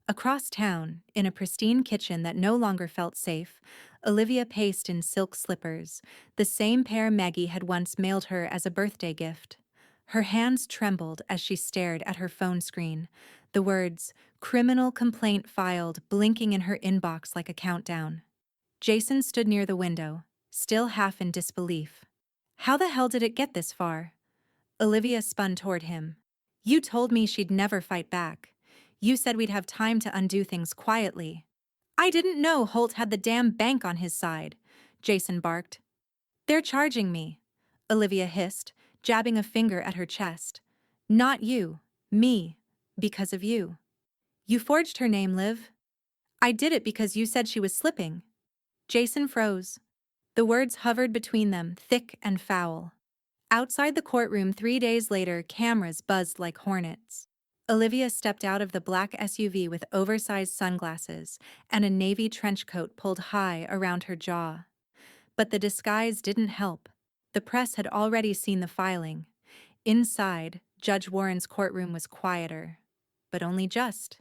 Across town, in a pristine kitchen that no longer felt safe, Olivia paced in silk slippers, the same pair Maggie had once mailed her as a birthday gift. Her hands trembled as she stared at her phone screen, the words, "criminal complaint filed," blinking in her inbox like a countdown. Jason stood near the window, still half in disbelief. "How the hell did it get this far?" Olivia spun toward him. "You told me she'd never fight back. You said we'd have time to undo things quietly." "I didn't know Holt had the damn bank on his side," Jason barked. "They're charging me," Olivia hissed, jabbing a finger at her chest. "Not you. Me. Because of you." "You forged her name, Liv." "I did it because you said she was slipping." Jason froze. The words hovered between them, thick and foul. Outside the courtroom 3 days later, cameras buzzed like hornets. Olivia stepped out of the black SUV with oversized sunglasses and a navy trench coat pulled high around her jaw. But the disguise didn't help. The press had already seen the filing. Inside, Judge Warren's courtroom was quieter. But only just.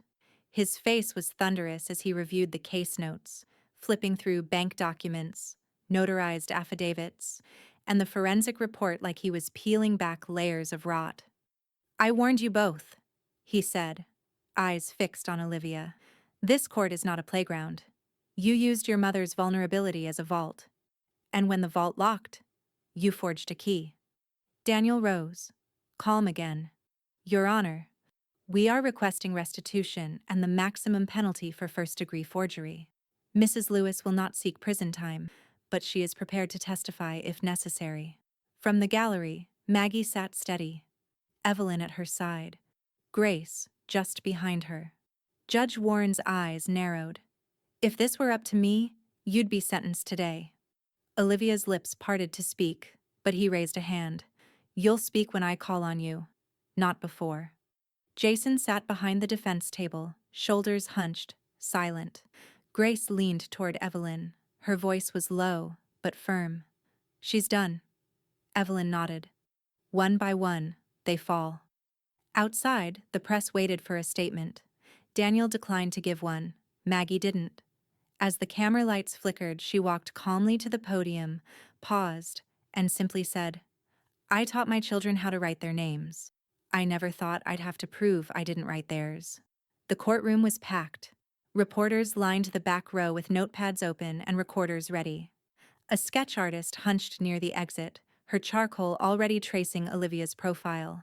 His face was thunderous as he reviewed the case notes, flipping through bank documents, notarized affidavits, and the forensic report like he was peeling back layers of rot. "I warned you both," he said, eyes fixed on Olivia. "This court is not a playground. You used your mother's vulnerability as a vault. And when the vault locked, you forged a key." Daniel rose, calm again. "Your Honor, we are requesting restitution and the maximum penalty for first-degree forgery. Mrs. Lewis will not seek prison time, but she is prepared to testify if necessary." From the gallery, Maggie sat steady, Evelyn at her side, Grace just behind her. Judge Warren's eyes narrowed. "If this were up to me, you'd be sentenced today." Olivia's lips parted to speak, but he raised a hand. "You'll speak when I call on you, not before." Jason sat behind the defense table, shoulders hunched, silent. Grace leaned toward Evelyn. Her voice was low, but firm. "She's done." Evelyn nodded. One by one, they fall. Outside, the press waited for a statement. Daniel declined to give one. Maggie didn't. As the camera lights flickered, she walked calmly to the podium, paused, and simply said, "I taught my children how to write their names. I never thought I'd have to prove I didn't write theirs." The courtroom was packed. Reporters lined the back row with notepads open and recorders ready. A sketch artist hunched near the exit, her charcoal already tracing Olivia's profile.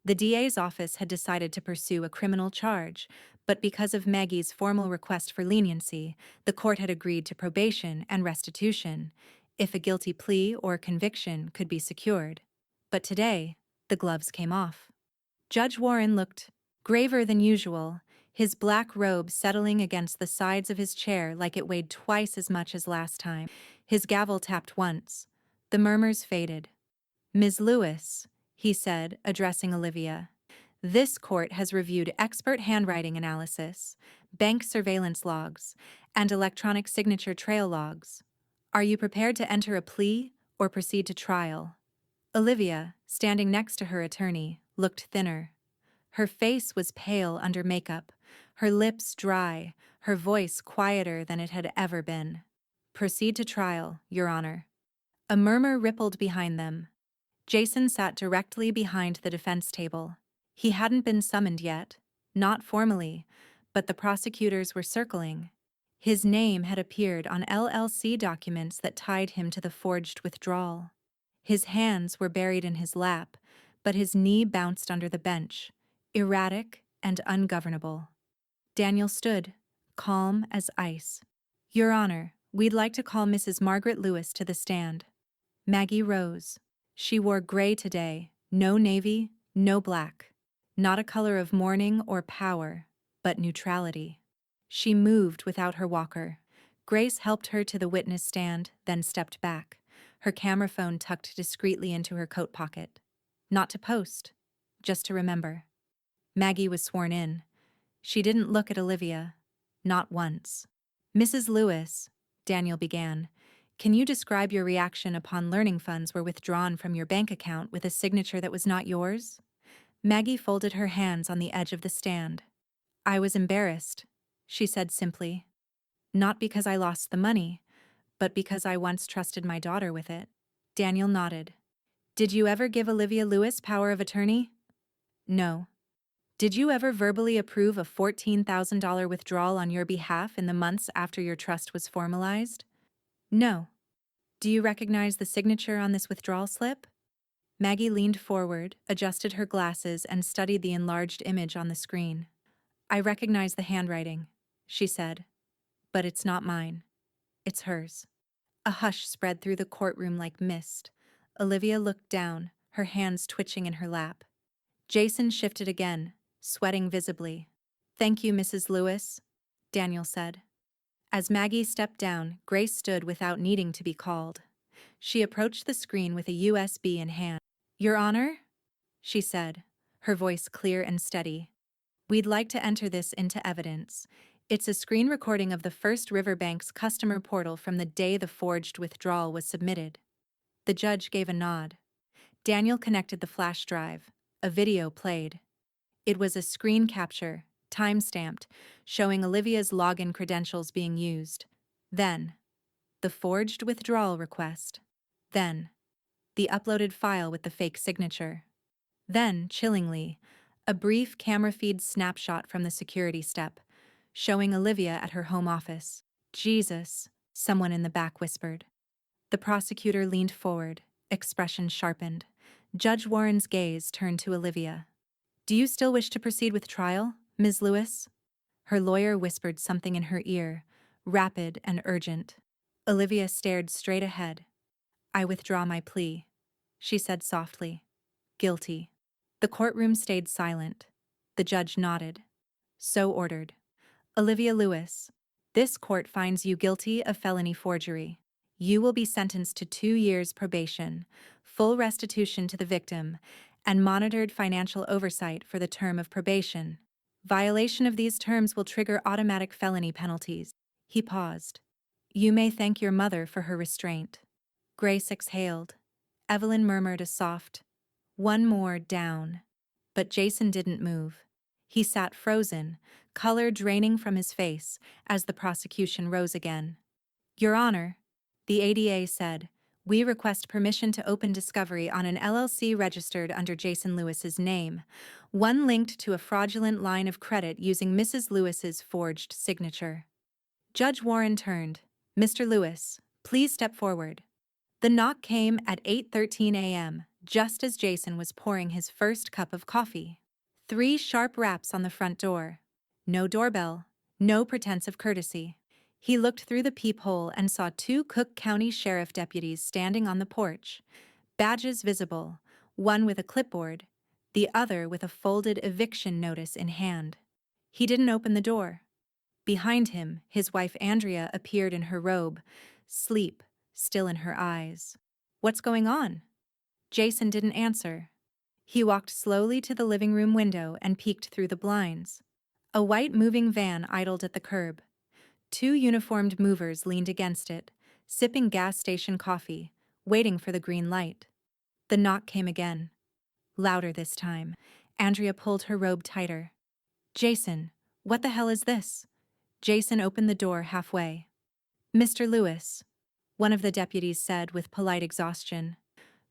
The DA's office had decided to pursue a criminal charge, but because of Maggie's formal request for leniency, the court had agreed to probation and restitution, if a guilty plea or conviction could be secured. But today, the gloves came off. Judge Warren looked graver than usual, his black robe settling against the sides of his chair like it weighed twice as much as last time. His gavel tapped once. The murmurs faded. "Ms. Lewis," he said, addressing Olivia, "this court has reviewed expert handwriting analysis, bank surveillance logs, and electronic signature trail logs. Are you prepared to enter a plea or proceed to trial?" Olivia, standing next to her attorney, looked thinner. Her face was pale under makeup, her lips dry, her voice quieter than it had ever been. "Proceed to trial, Your Honor." A murmur rippled behind them. Jason sat directly behind the defense table. He hadn't been summoned yet, not formally, but the prosecutors were circling. His name had appeared on LLC documents that tied him to the forged withdrawal. His hands were buried in his lap, but his knee bounced under the bench, erratic and ungovernable. Daniel stood, calm as ice. "Your Honor, we'd like to call Mrs. Margaret Lewis to the stand." Maggie rose. She wore gray today, no navy, no black. Not a color of mourning or power, but neutrality. She moved without her walker. Grace helped her to the witness stand, then stepped back, her camera phone tucked discreetly into her coat pocket. Not to post, just to remember. Maggie was sworn in. She didn't look at Olivia. Not once. "Mrs. Lewis," Daniel began, "can you describe your reaction upon learning funds were withdrawn from your bank account with a signature that was not yours?" Maggie folded her hands on the edge of the stand. "I was embarrassed," she said simply. "Not because I lost the money, but because I once trusted my daughter with it." Daniel nodded. "Did you ever give Olivia Lewis power of attorney?" "No." "Did you ever verbally approve a $14,000 withdrawal on your behalf in the months after your trust was formalized?" "No." "Do you recognize the signature on this withdrawal slip?" Maggie leaned forward, adjusted her glasses, and studied the enlarged image on the screen. "I recognize the handwriting," she said. "But it's not mine. It's hers." A hush spread through the courtroom like mist. Olivia looked down, her hands twitching in her lap. Jason shifted again, sweating visibly. "Thank you, Mrs. Lewis," Daniel said. As Maggie stepped down, Grace stood without needing to be called. She approached the screen with a USB in hand. "Your Honor?" she said, her voice clear and steady. "We'd like to enter this into evidence. It's a screen recording of the First River Bank's customer portal from the day the forged withdrawal was submitted." The judge gave a nod. Daniel connected the flash drive. A video played. It was a screen capture, time-stamped, showing Olivia's login credentials being used. Then, the forged withdrawal request. Then, the uploaded file with the fake signature. Then, chillingly, a brief camera feed snapshot from the security step, showing Olivia at her home office. "Jesus," someone in the back whispered. The prosecutor leaned forward, expression sharpened. Judge Warren's gaze turned to Olivia. "Do you still wish to proceed with trial, Ms. Lewis?" Her lawyer whispered something in her ear, rapid and urgent. Olivia stared straight ahead. "I withdraw my plea," she said softly. "Guilty." The courtroom stayed silent. The judge nodded. "So ordered. Olivia Lewis, this court finds you guilty of felony forgery. You will be sentenced to 2 years probation, full restitution to the victim, and monitored financial oversight for the term of probation. Violation of these terms will trigger automatic felony penalties." He paused. "You may thank your mother for her restraint." Grace exhaled. Evelyn murmured a soft, "One more down." But Jason didn't move. He sat frozen, color draining from his face, as the prosecution rose again. "Your Honor," the ADA said, "we request permission to open discovery on an LLC registered under Jason Lewis's name, one linked to a fraudulent line of credit using Mrs. Lewis's forged signature." Judge Warren turned. "Mr. Lewis, please step forward." The knock came at 8:13 a.m., just as Jason was pouring his first cup of coffee. 3 sharp raps on the front door. No doorbell, no pretense of courtesy. He looked through the peephole and saw 2 Cook County Sheriff deputies standing on the porch, badges visible, one with a clipboard, the other with a folded eviction notice in hand. He didn't open the door. Behind him, his wife Andrea appeared in her robe, sleep still in her eyes. "What's going on?" Jason didn't answer. He walked slowly to the living room window and peeked through the blinds. A white moving van idled at the curb. 2 uniformed movers leaned against it, sipping gas station coffee, waiting for the green light. The knock came again. Louder this time. Andrea pulled her robe tighter. "Jason, what the hell is this?" Jason opened the door halfway. "Mr. Lewis," one of the deputies said with polite exhaustion.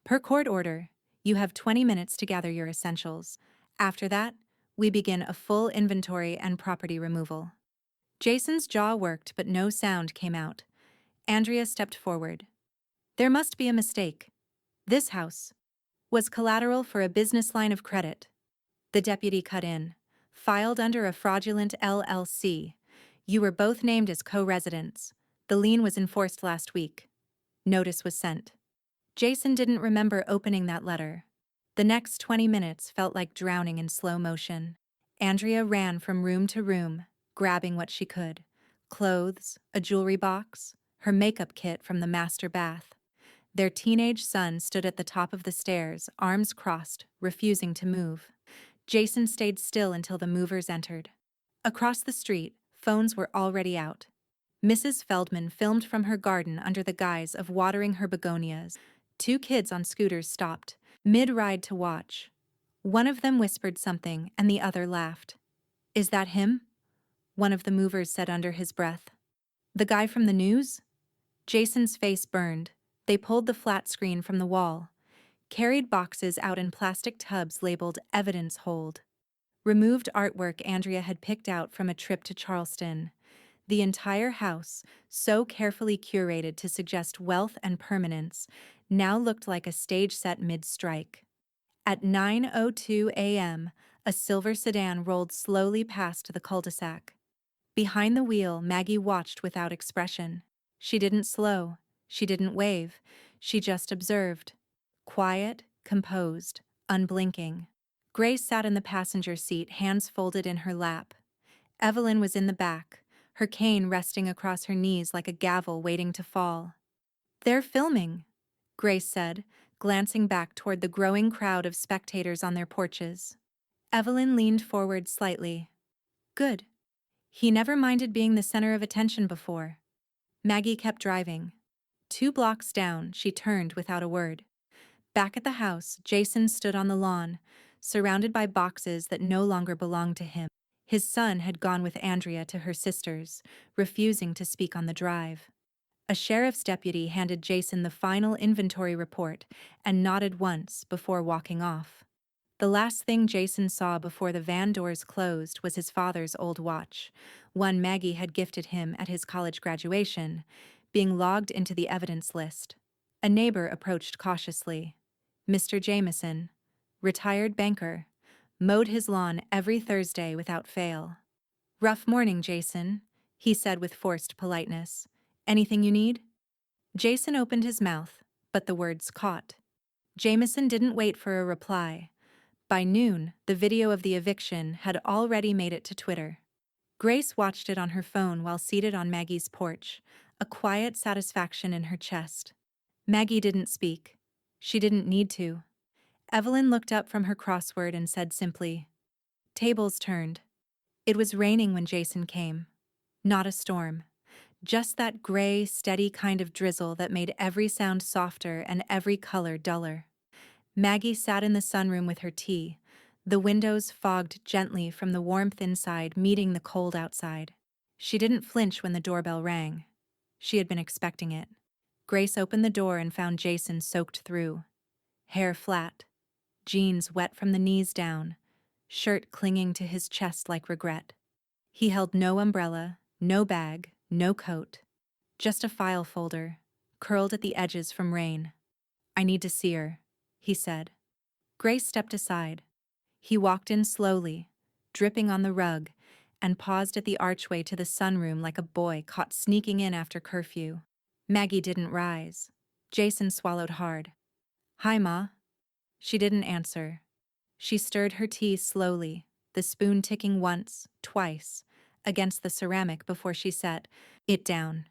"Per court order, you have 20 minutes to gather your essentials. After that, we begin a full inventory and property removal." Jason's jaw worked, but no sound came out. Andrea stepped forward. "There must be a mistake. This house was collateral for a business line of credit." The deputy cut in. "Filed under a fraudulent LLC. You were both named as co-residents. The lien was enforced last week. Notice was sent." Jason didn't remember opening that letter. The next 20 minutes felt like drowning in slow motion. Andrea ran from room to room, grabbing what she could. Clothes, a jewelry box, her makeup kit from the master bath. Their teenage son stood at the top of the stairs, arms crossed, refusing to move. Jason stayed still until the movers entered. Across the street, phones were already out. Mrs. Feldman filmed from her garden under the guise of watering her begonias. 2 kids on scooters stopped, mid-ride to watch. One of them whispered something and the other laughed. "Is that him?" one of the movers said under his breath. "The guy from the news?" Jason's face burned. They pulled the flat screen from the wall, carried boxes out in plastic tubs labeled "Evidence Hold." Removed artwork Andrea had picked out from a trip to Charleston. The entire house, so carefully curated to suggest wealth and permanence, now looked like a stage set mid-strike. At 9:02 a.m., a silver sedan rolled slowly past the cul-de-sac. Behind the wheel, Maggie watched without expression. She didn't slow. She didn't wave. She just observed. Quiet, composed, unblinking. Grace sat in the passenger seat, hands folded in her lap. Evelyn was in the back, her cane resting across her knees like a gavel waiting to fall. "They're filming," Grace said, glancing back toward the growing crowd of spectators on their porches. Evelyn leaned forward slightly. "Good. He never minded being the center of attention before." Maggie kept driving. 2 blocks down, she turned without a word. Back at the house, Jason stood on the lawn, surrounded by boxes that no longer belonged to him. His son had gone with Andrea to her sister's, refusing to speak on the drive. A sheriff's deputy handed Jason the final inventory report and nodded once before walking off. The last thing Jason saw before the van doors closed was his father's old watch, one Maggie had gifted him at his college graduation, being logged into the evidence list. A neighbor approached cautiously. Mr. Jameson, retired banker, mowed his lawn every Thursday without fail. "Rough morning, Jason," he said with forced politeness. "Anything you need?" Jason opened his mouth, but the words caught. Jameson didn't wait for a reply. By noon, the video of the eviction had already made it to Twitter. Grace watched it on her phone while seated on Maggie's porch, a quiet satisfaction in her chest. Maggie didn't speak. She didn't need to. Evelyn looked up from her crossword and said simply, "Tables turned." It was raining when Jason came. Not a storm. Just that gray, steady kind of drizzle that made every sound softer and every color duller. Maggie sat in the sunroom with her tea, the windows fogged gently from the warmth inside meeting the cold outside. She didn't flinch when the doorbell rang. She had been expecting it. Grace opened the door and found Jason soaked through. Hair flat, jeans wet from the knees down, shirt clinging to his chest like regret. He held no umbrella, no bag, no coat. Just a file folder, curled at the edges from rain. "I need to see her," he said. Grace stepped aside. He walked in slowly, dripping on the rug, and paused at the archway to the sunroom like a boy caught sneaking in after curfew. Maggie didn't rise. Jason swallowed hard. "Hi, Ma." She didn't answer. She stirred her tea slowly, the spoon ticking once, twice, against the ceramic before she set it down.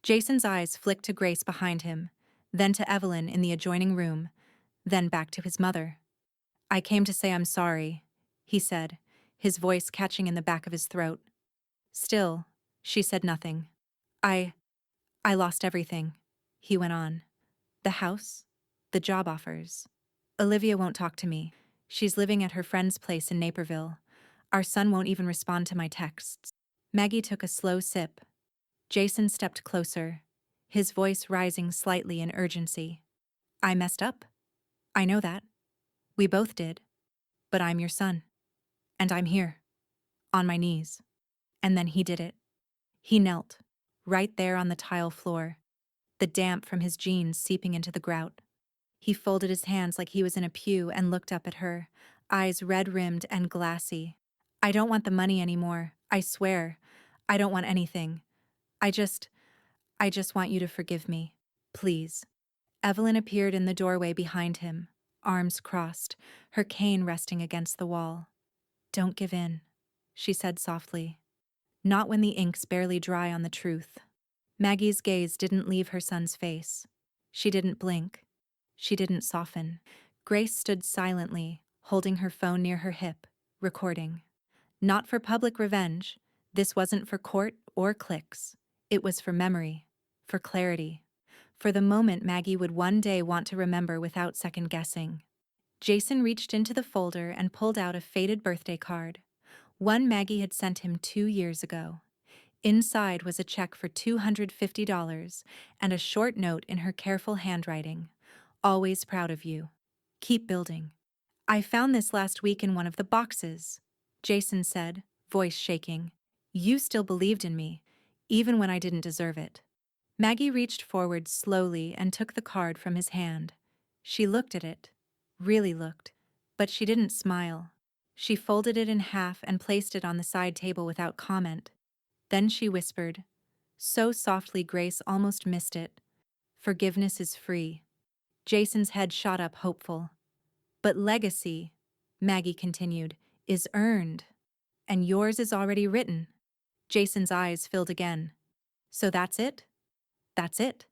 Jason's eyes flicked to Grace behind him, then to Evelyn in the adjoining room, then back to his mother. "I came to say I'm sorry," he said, his voice catching in the back of his throat. Still, she said nothing. I lost everything," he went on. "The house, the job offers. Olivia won't talk to me. She's living at her friend's place in Naperville. Our son won't even respond to my texts." Maggie took a slow sip. Jason stepped closer, his voice rising slightly in urgency. "I messed up. I know that. We both did. But I'm your son. And I'm here. On my knees." And then he did it. He knelt, right there on the tile floor, the damp from his jeans seeping into the grout. He folded his hands like he was in a pew and looked up at her, eyes red-rimmed and glassy. "I don't want the money anymore, I swear. I don't want anything. I just want you to forgive me. Please." Evelyn appeared in the doorway behind him, arms crossed, her cane resting against the wall. "Don't give in," she said softly. "Not when the ink's barely dry on the truth." Maggie's gaze didn't leave her son's face. She didn't blink. She didn't soften. Grace stood silently, holding her phone near her hip, recording. Not for public revenge. This wasn't for court or clicks. It was for memory, for clarity, for the moment Maggie would one day want to remember without second-guessing. Jason reached into the folder and pulled out a faded birthday card, one Maggie had sent him 2 years ago. Inside was a check for $250 and a short note in her careful handwriting. "Always proud of you. Keep building." "I found this last week in one of the boxes," Jason said, voice shaking. "You still believed in me, even when I didn't deserve it." Maggie reached forward slowly and took the card from his hand. She looked at it, really looked, but she didn't smile. She folded it in half and placed it on the side table without comment. Then she whispered, so softly Grace almost missed it, "Forgiveness is free." Jason's head shot up hopeful. "But legacy," Maggie continued, "is earned. And yours is already written." Jason's eyes filled again. "So that's it? That's it?"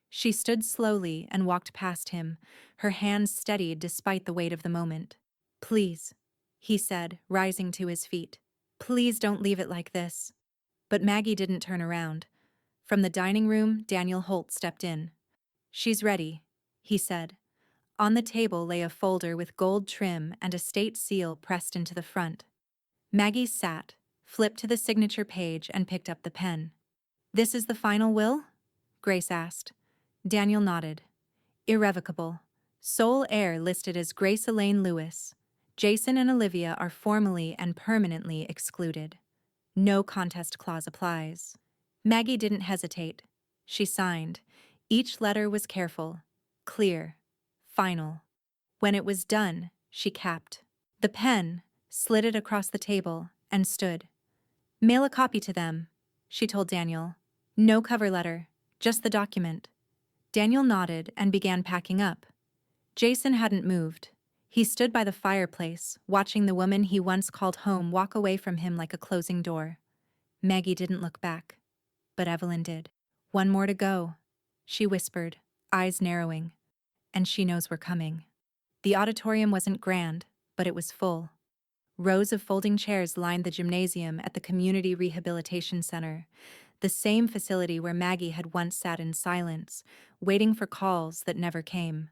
She stood slowly and walked past him, her hands steadied despite the weight of the moment. "Please," he said, rising to his feet. "Please don't leave it like this." But Maggie didn't turn around. From the dining room, Daniel Holt stepped in. "She's ready," he said. On the table lay a folder with gold trim and a state seal pressed into the front. Maggie sat, flipped to the signature page and picked up the pen. "This is the final will?" Grace asked. Daniel nodded. "Irrevocable. Sole heir listed as Grace Elaine Lewis. Jason and Olivia are formally and permanently excluded. No contest clause applies." Maggie didn't hesitate. She signed. Each letter was careful, clear, final. When it was done, she capped the pen, slid it across the table, and stood. "Mail a copy to them," she told Daniel. "No cover letter, just the document." Daniel nodded and began packing up. Jason hadn't moved. He stood by the fireplace, watching the woman he once called home walk away from him like a closing door. Maggie didn't look back, but Evelyn did. "One more to go," she whispered, eyes narrowing. "And she knows we're coming." The auditorium wasn't grand, but it was full. Rows of folding chairs lined the gymnasium at the Community Rehabilitation Center, the same facility where Maggie had once sat in silence, waiting for calls that never came.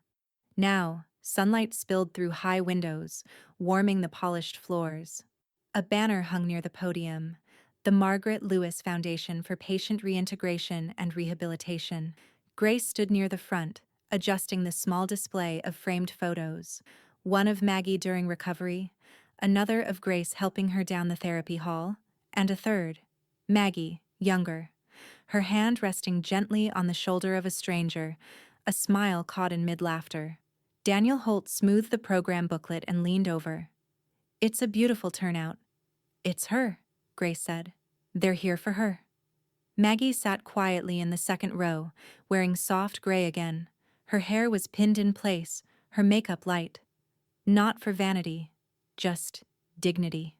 Now, sunlight spilled through high windows, warming the polished floors. A banner hung near the podium, the Margaret Lewis Foundation for Patient Reintegration and Rehabilitation. Grace stood near the front, adjusting the small display of framed photos, one of Maggie during recovery, another of Grace helping her down the therapy hall, and a third, Maggie, younger, her hand resting gently on the shoulder of a stranger, a smile caught in mid-laughter. Daniel Holt smoothed the program booklet and leaned over. It's a beautiful turnout. It's her, Grace said. They're here for her. Maggie sat quietly in the second row, wearing soft gray again. Her hair was pinned in place, her makeup light. Not for vanity, just dignity.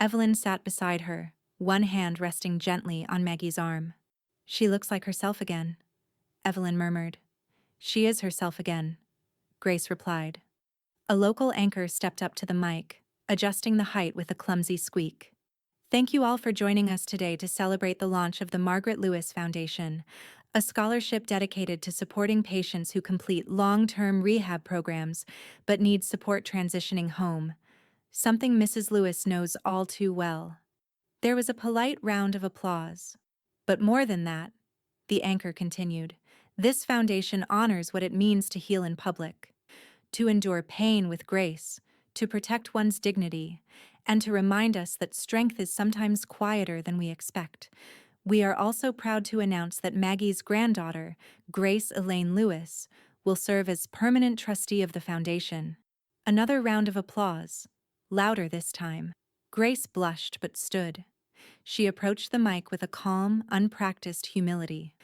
Evelyn sat beside her, one hand resting gently on Maggie's arm. She looks like herself again, Evelyn murmured. She is herself again, Grace replied. A local anchor stepped up to the mic, adjusting the height with a clumsy squeak. Thank you all for joining us today to celebrate the launch of the Margaret Lewis Foundation, a scholarship dedicated to supporting patients who complete long-term rehab programs but need support transitioning home, something Mrs. Lewis knows all too well. There was a polite round of applause. But more than that, the anchor continued, this foundation honors what it means to heal in public, to endure pain with grace, to protect one's dignity, and to remind us that strength is sometimes quieter than we expect. We are also proud to announce that Maggie's granddaughter, Grace Elaine Lewis, will serve as permanent trustee of the foundation. Another round of applause, louder this time. Grace blushed but stood. She approached the mic with a calm, unpracticed humility.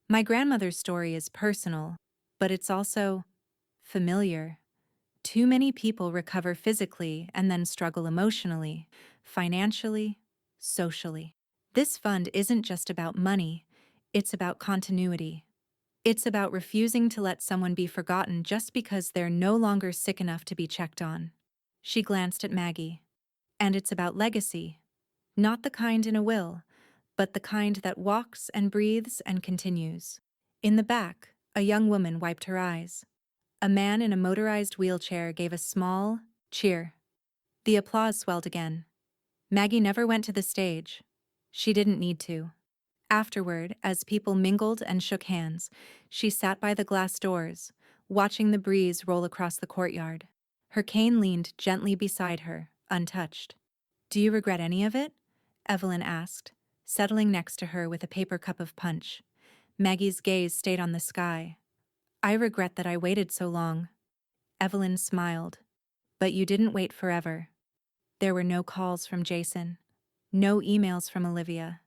My grandmother's story is personal, but it's also familiar. Too many people recover physically and then struggle emotionally, financially, socially. This fund isn't just about money, it's about continuity. It's about refusing to let someone be forgotten just because they're no longer sick enough to be checked on. She glanced at Maggie. And it's about legacy. Not the kind in a will, but the kind that walks and breathes and continues. In the back, a young woman wiped her eyes. A man in a motorized wheelchair gave a small cheer. The applause swelled again. Maggie never went to the stage. She didn't need to. Afterward, as people mingled and shook hands, she sat by the glass doors, watching the breeze roll across the courtyard. Her cane leaned gently beside her, untouched. Do you regret any of it? Evelyn asked, settling next to her with a paper cup of punch. Maggie's gaze stayed on the sky. I regret that I waited so long. Evelyn smiled. But you didn't wait forever. There were no calls from Jason, no emails from Olivia,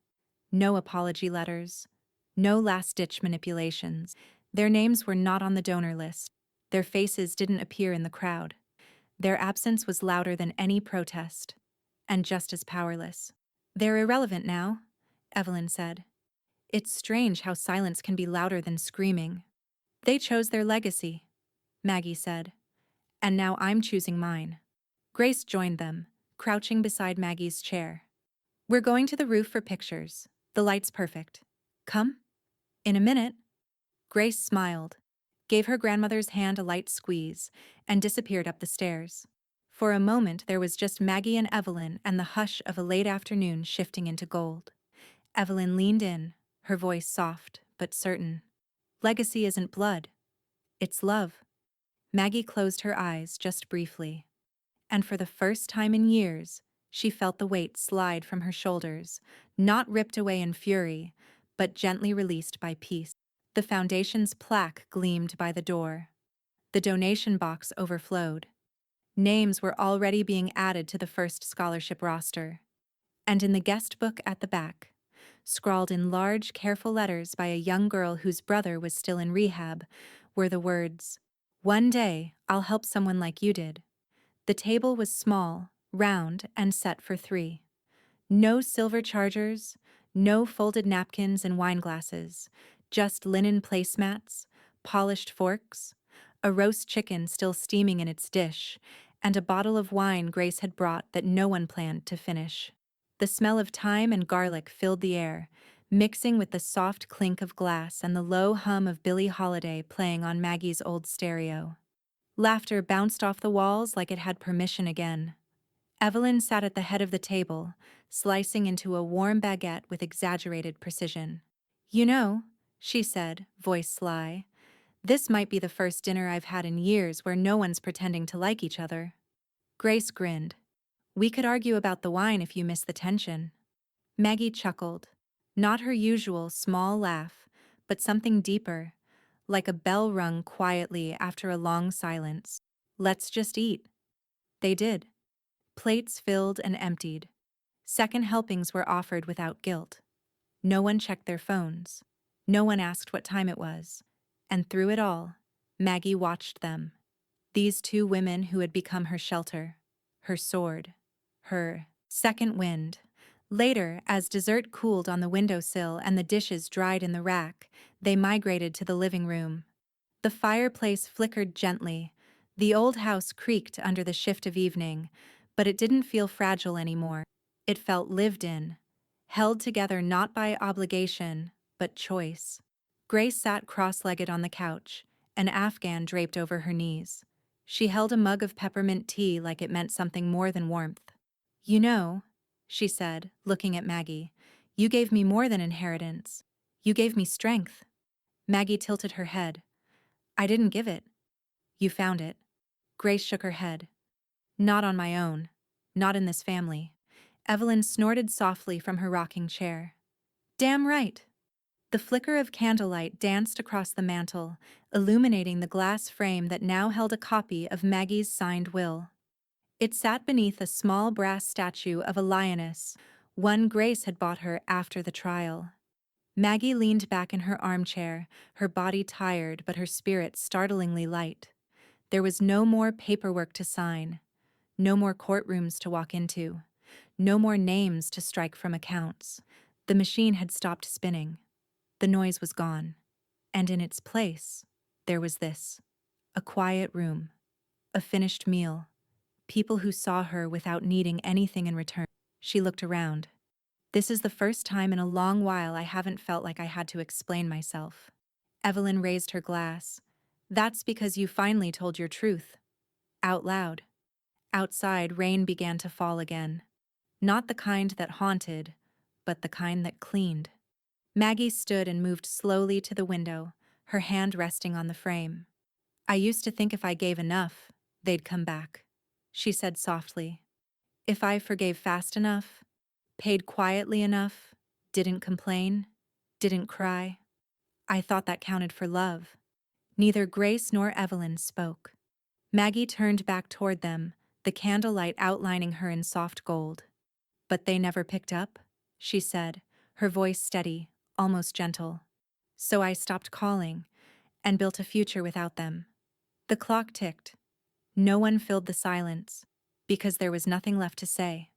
no apology letters, no last-ditch manipulations. Their names were not on the donor list. Their faces didn't appear in the crowd. Their absence was louder than any protest, and just as powerless. They're irrelevant now, Evelyn said. It's strange how silence can be louder than screaming. They chose their legacy, Maggie said. And now I'm choosing mine. Grace joined them, crouching beside Maggie's chair. We're going to the roof for pictures. The light's perfect. Come? In a minute. Grace smiled, gave her grandmother's hand a light squeeze, and disappeared up the stairs. For a moment there was just Maggie and Evelyn and the hush of a late afternoon shifting into gold. Evelyn leaned in, her voice soft but certain. Legacy isn't blood. It's love. Maggie closed her eyes just briefly. And for the first time in years, she felt the weight slide from her shoulders, not ripped away in fury, but gently released by peace. The foundation's plaque gleamed by the door. The donation box overflowed. Names were already being added to the first scholarship roster. And in the guest book at the back, scrawled in large, careful letters by a young girl whose brother was still in rehab, were the words, "One day, I'll help someone like you did." The table was small, round, and set for 3. No silver chargers, no folded napkins and wine glasses, just linen placemats, polished forks, a roast chicken still steaming in its dish, and a bottle of wine Grace had brought that no one planned to finish. The smell of thyme and garlic filled the air, mixing with the soft clink of glass and the low hum of Billie Holiday playing on Maggie's old stereo. Laughter bounced off the walls like it had permission again. Evelyn sat at the head of the table, slicing into a warm baguette with exaggerated precision. You know, she said, voice sly, this might be the first dinner I've had in years where no one's pretending to like each other. Grace grinned. We could argue about the wine if you miss the tension. Maggie chuckled. Not her usual small laugh, but something deeper, like a bell rung quietly after a long silence. "Let's just eat." They did. Plates filled and emptied. Second helpings were offered without guilt. No one checked their phones. No one asked what time it was. And through it all, Maggie watched them. These two women who had become her shelter, her sword, her second wind. Later, as dessert cooled on the windowsill and the dishes dried in the rack, they migrated to the living room. The fireplace flickered gently. The old house creaked under the shift of evening, but it didn't feel fragile anymore. It felt lived in, held together not by obligation, but choice. Grace sat cross-legged on the couch, an afghan draped over her knees. She held a mug of peppermint tea like it meant something more than warmth. "You know," she said, looking at Maggie, "you gave me more than inheritance. You gave me strength." Maggie tilted her head. "I didn't give it. You found it." Grace shook her head. "Not on my own. Not in this family." Evelyn snorted softly from her rocking chair. "Damn right." The flicker of candlelight danced across the mantel, illuminating the glass frame that now held a copy of Maggie's signed will. It sat beneath a small brass statue of a lioness, one Grace had bought her after the trial. Maggie leaned back in her armchair, her body tired but her spirit startlingly light. There was no more paperwork to sign, no more courtrooms to walk into, no more names to strike from accounts. The machine had stopped spinning. The noise was gone. And in its place, there was this: a quiet room, a finished meal, people who saw her without needing anything in return. She looked around. "This is the first time in a long while I haven't felt like I had to explain myself." Evelyn raised her glass. "That's because you finally told your truth." Out loud. Outside, rain began to fall again. Not the kind that haunted, but the kind that cleaned. Maggie stood and moved slowly to the window, her hand resting on the frame. "I used to think if I gave enough, they'd come back," she said softly. "If I forgave fast enough, paid quietly enough, didn't complain, didn't cry, I thought that counted for love." Neither Grace nor Evelyn spoke. Maggie turned back toward them, the candlelight outlining her in soft gold. "But they never picked up," she said, her voice steady, almost gentle. "So I stopped calling, and built a future without them." The clock ticked. No one filled the silence, because there was nothing left to say.